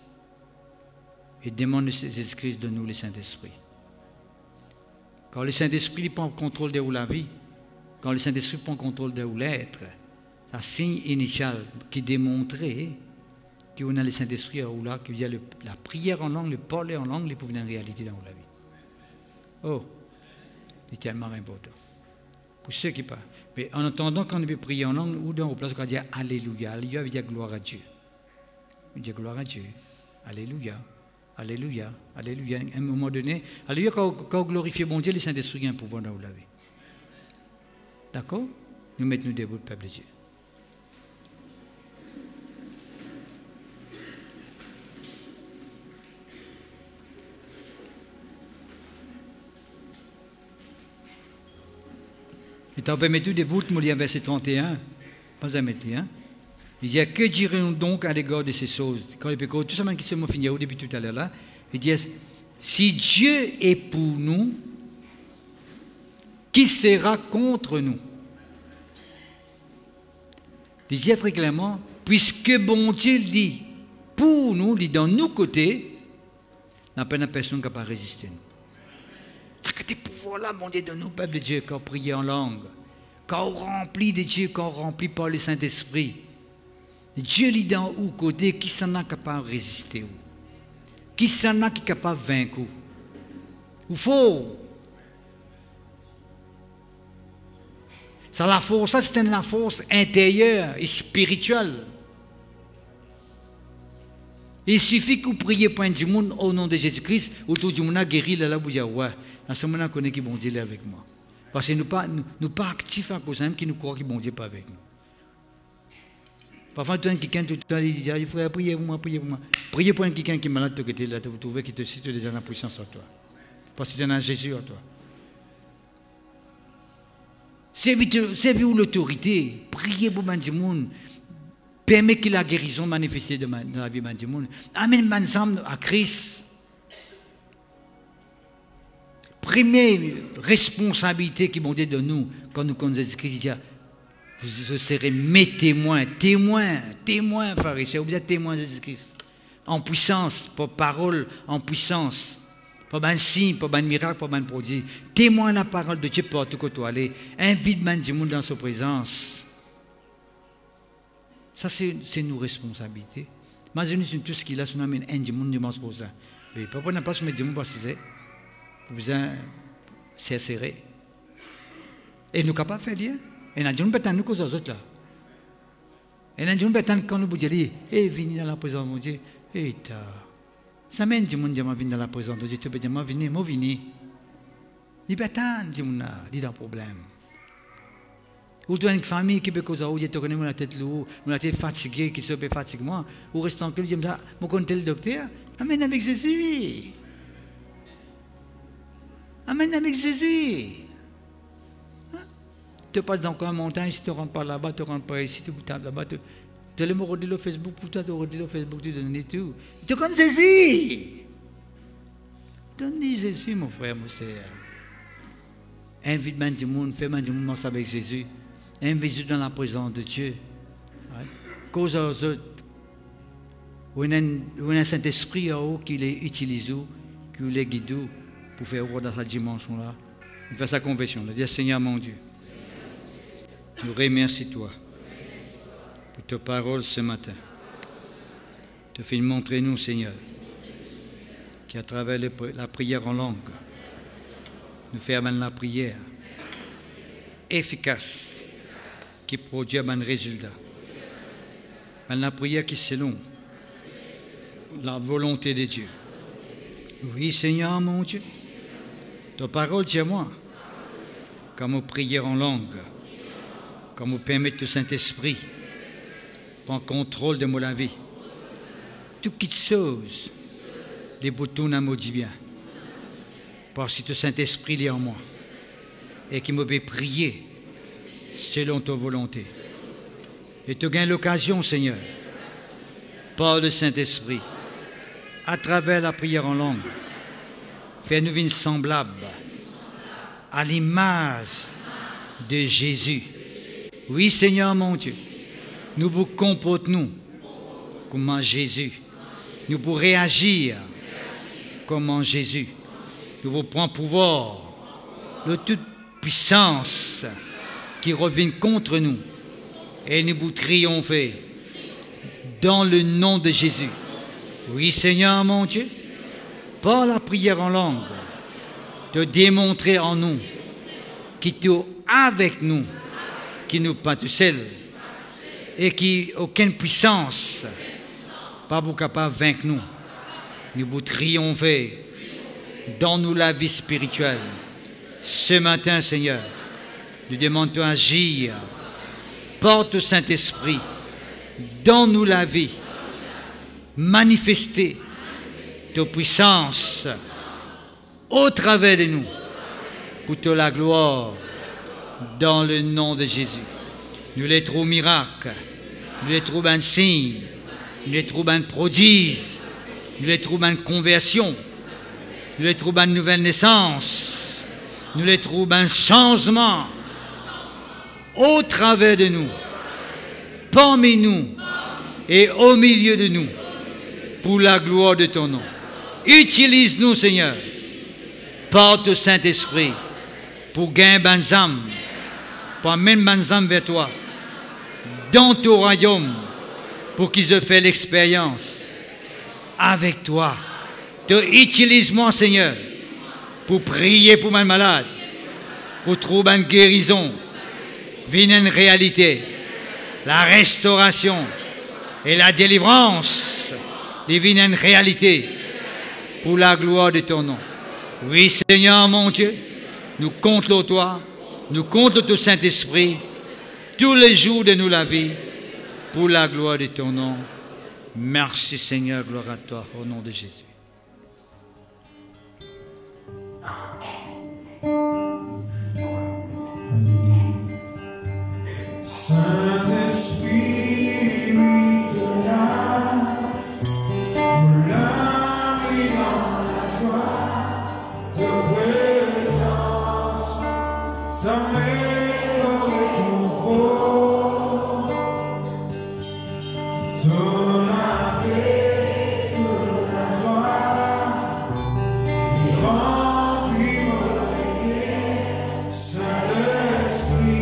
Et demande à Jésus-Christ de nous le Saint-Esprit. Quand le Saint-Esprit prend le contrôle de la vie, quand le Saint-Esprit prend le contrôle de l'être, la signe initial qui démontrait qu'on a le Saint-Esprit là, qu'il y a la prière en langue, le parler en langue, pour venir en réalité dans la vie. Oh, c'est tellement important. Pour ceux qui parlent. Mais en attendant, quand on peut prier en langue, ou dans vos places, on va dire Alléluia. Alléluia veut dire gloire à Dieu. On dit gloire à Dieu. Alléluia. Alléluia. Alléluia. À un moment donné, Alléluia, quand on glorifie mon Dieu, le Saint-Esprit a un pouvoir dans vous laver. D'accord? Nous mettons debout, le peuple de Dieu. Et on peut mettre debout, nous lisons verset 31. Pas besoin de mettre, hein? Il dit, que dirons-nous donc à l'égard de ces choses? Quand il peut tout ça, qui se m'a fini depuis tout à l'heure là, il dit, si Dieu est pour nous, qui sera contre nous? Il dit très clairement, puisque bon Dieu dit pour nous, dit dans nos côtés, n'a pas personne qui n'a pas résisté. C'est que des pouvoirs-là, bon Dieu, de nous, peuple de Dieu, quand on prie en langue, quand on remplit de Dieu, quand on remplit par le Saint-Esprit. Dieu lit dans où côté, qui s'en a capable de résister? Qui s'en a qui est capable de vaincre? Il faut. Ça, la force, ça c'est la force intérieure et spirituelle. Il suffit que vous priez pour un monde au nom de Jésus-Christ, autour du monde a guéri, là, vous dites, ouais, dans ce moment-là, on connaît qui bon Dieu est avec moi. Parce que nous ne pas actifs à cause même qui nous croient que bon Dieu n'est pas avec nous. Parfois, quelqu'un tout le temps dit, il faut prier pour moi, prier pour moi. Priez pour quelqu'un qui est malade de côté, là, vous trouvez qu'il te cite déjà la puissance en toi. Parce que tu as Jésus en toi. Servez-vous l'autorité, priez pour le monde, permettez que la guérison manifeste dans la vie du monde. Amène ensemble à Christ. Première responsabilité qui m'ont dit de nous, quand nous connaissons Christ, vous serez mes témoins, pharisiens, vous êtes témoins de Jésus-Christ. En puissance, pas parole, en puissance. Pas un signe, pas un miracle, pas un produit. Témoin de la parole de Dieu partout que tu allais. Invite du monde dans sa présence. Ça, c'est nos responsabilités. Imaginez tout ce qu'il a, si on amène un du monde, je pour ça. Mais papa n'a pas se mettre du monde parce que c'est serré. Et nous sommes capables de faire bien. Et nous avons dit, nous cause aux autres là. Et nous avons dit, quand nous vous disons, venez dans la présence de Dieu, et ça mène du monde qui vient dans la présence de Dieu, tu peux dire, venez, moi venez. Il peut attendre, il y a un problème. Ou tu as une famille qui peut causer, ou tu connais la tête lourde, la tête fatiguée, qui se peut fatiguer moi, ou restant que je me dis, moi connais le docteur, amène avec Jésus. Amène avec Jésus. Tu passes dans une montagne, si tu ne rentres pas là-bas, tu ne rentres pas ici, tu tapes là-bas, tu les me redis le Facebook, pour toi, tu redis le Facebook, tu donnes tout. Tu connais Jésus. Donne Jésus, mon frère, mon sœur. Invite du monde, fais du monde avec Jésus. Invite dans la présence de Dieu. Cause aux autres. Où il y a un Saint-Esprit qui les utilise, qui les guide pour faire dans cette dimension-là. Il fait sa confession. Il dit, Seigneur mon Dieu, nous remercions toi pour ta parole ce matin. Tu fais montrer nous, Seigneur, qu'à travers la prière en langue, nous faisons la prière efficace qui produit un résultat. La prière qui est selon la volonté de Dieu. Oui, Seigneur mon Dieu, ta parole dit à moi, comme prière en langue, comme permettre le Saint-Esprit prendre contrôle de mon vie. Toutes les choses, les boutons me dit bien. Parce que le Saint-Esprit est en moi et qui me fait prier selon ta volonté. Et tu gagnes l'occasion, Seigneur, par le Saint-Esprit, à travers la prière en langue, faire-nous une semblable à l'image de Jésus. Oui, Seigneur mon Dieu, nous vous comportons comme Jésus. Nous pour réagir comme Jésus. Nous vous prenons pouvoir de toute puissance qui revient contre nous et nous vous triompher dans le nom de Jésus. Oui, Seigneur mon Dieu, par la prière en langue, de démontrer en nous qui tu avec nous, qui nous pas tout seul, et qui aucune puissance, pas vous capable de vaincre nous. Nous vous triompher, donne-nous la vie spirituelle. Ce matin, Seigneur, nous demandons agir. Porte au Saint-Esprit, donne-nous la vie, manifester ta puissance au travers de nous, pour te la gloire, dans le nom de Jésus. Nous les trouvons miracles, nous les trouvons un signe, nous les trouvons un prodige, nous les trouvons une conversion, nous les trouvons une nouvelle naissance, nous les trouvons un changement au travers de nous, parmi nous et au milieu de nous, pour la gloire de ton nom. Utilise-nous, Seigneur, par ton Saint-Esprit, pour gagner bonnes âmes, pour amener bonnes âmes vers toi, dans ton royaume, pour qu'ils aient fait l'expérience avec toi. Utilise-moi, Seigneur, pour prier pour mes malades, pour trouver une guérison, vienne une réalité, la restauration et la délivrance deviennent une réalité pour la gloire de ton nom. Oui, Seigneur mon Dieu, nous comptons toi, nous comptons ton Saint-Esprit tous les jours de la vie pour la gloire de ton nom. Merci Seigneur, gloire à toi, au nom de Jésus. Saint-Esprit, de l'âme et dans la joie de présence, ça m'aide au réconfort, de la paix, de la joie, et remplis mon cœur, Saint-Esprit.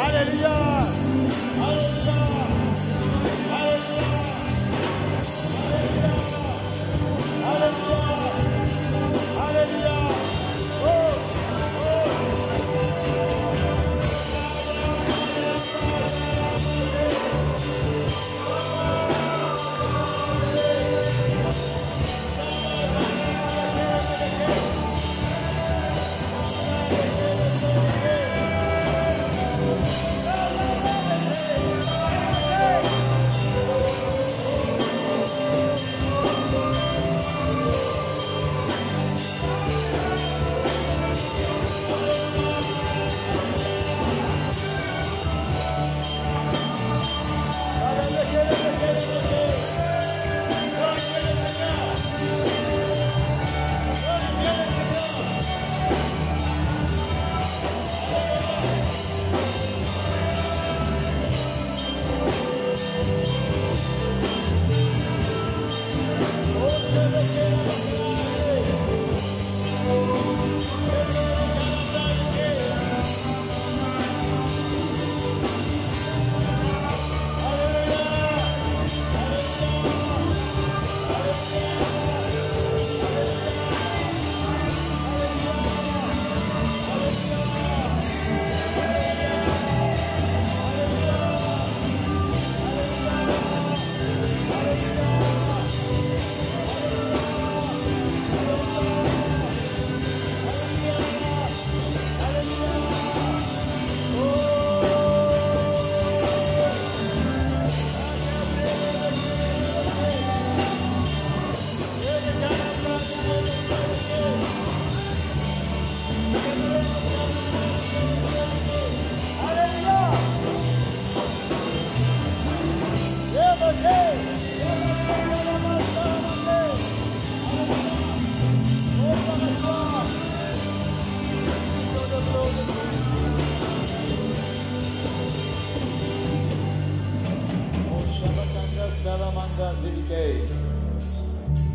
Alléluia. Alléluia. Alléluia.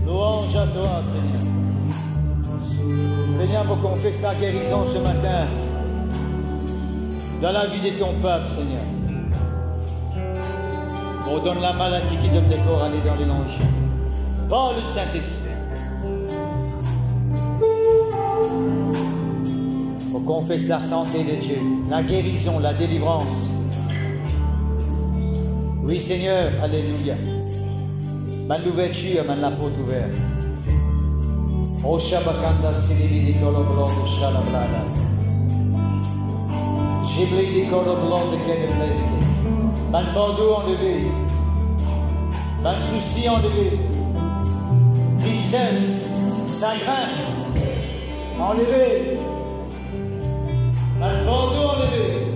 Louange à toi, Seigneur. Seigneur, on confesse ta guérison ce matin dans la vie de ton peuple, Seigneur. On donne la maladie qui donne les corps aller dans les langes. Par le Saint-Esprit. On confesse la santé de Dieu, la guérison, la délivrance. Oui, Seigneur, alléluia. Ma l'ouverture, ma la porte ouverte. O Shabakanda, Silibi di Coloblo, Shalablada. Gibli di Coloblo, de Kedeblede. Man fardeau enlevé. Man souci enlevé. Tristesse, chagrin enlevé. Man fardeau enlevé.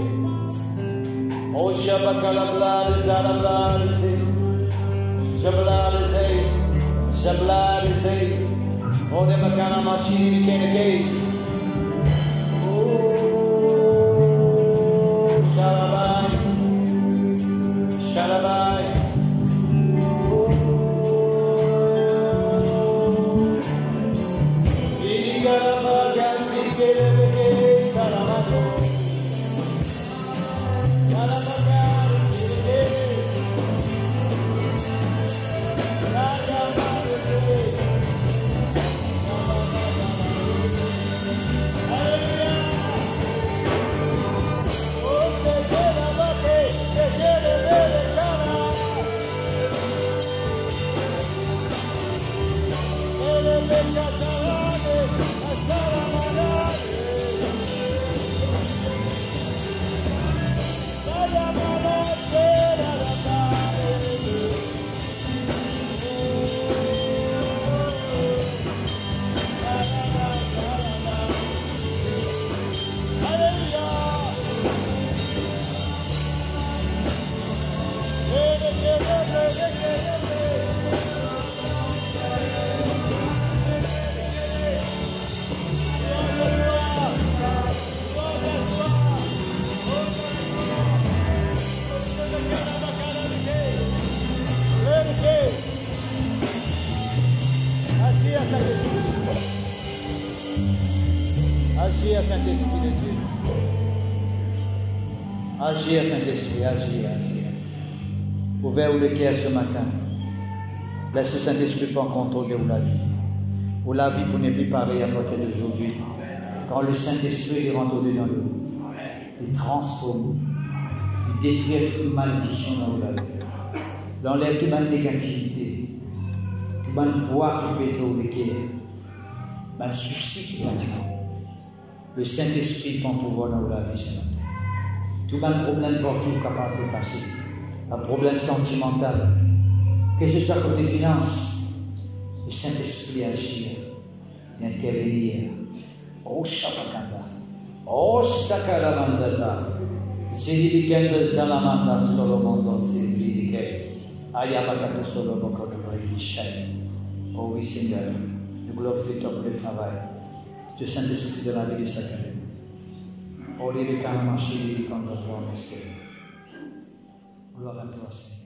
O Shabakalablade, Zalablade. Shablade, Shablade, oh, the Makana Machine became a case. Oh, Shalabai, Shalabai. Oh, Igaramaga, Igaramaga, Salamato. Salamaga, Agir, Saint-Esprit de Dieu. Agir, Saint-Esprit, agir. Ouvert le cœur ce matin. Laisse le Saint-Esprit prendre contrôle de la vie. Où la vie pour ne plus pareil à partir d'aujourd'hui. Quand le Saint-Esprit rentre dedans de nous, il transforme, il détruit toute malédiction dans la vie. Il enlève toute négativité, toute poids qui pèse dans le cœur, tout souci qui fatigue. Le Saint-Esprit prend pouvoir dans la vie ce matin. Tout le problème partout capable de passer. Un problème sentimental. Que ce soit côté finance, le Saint-Esprit agit, intervenir. Oh Shabakanda. Oh Sakalamandata. Sidi Zalamanda Solomondo Sidi Ayabakato Solomoko de Shai. Oh oui, Seigneur, nous glorifions pour le travail. Le Saint-Esprit de la vie de chacun. Oh, les Kanamashi, les Kanamashi. Gloire à toi, Seigneur.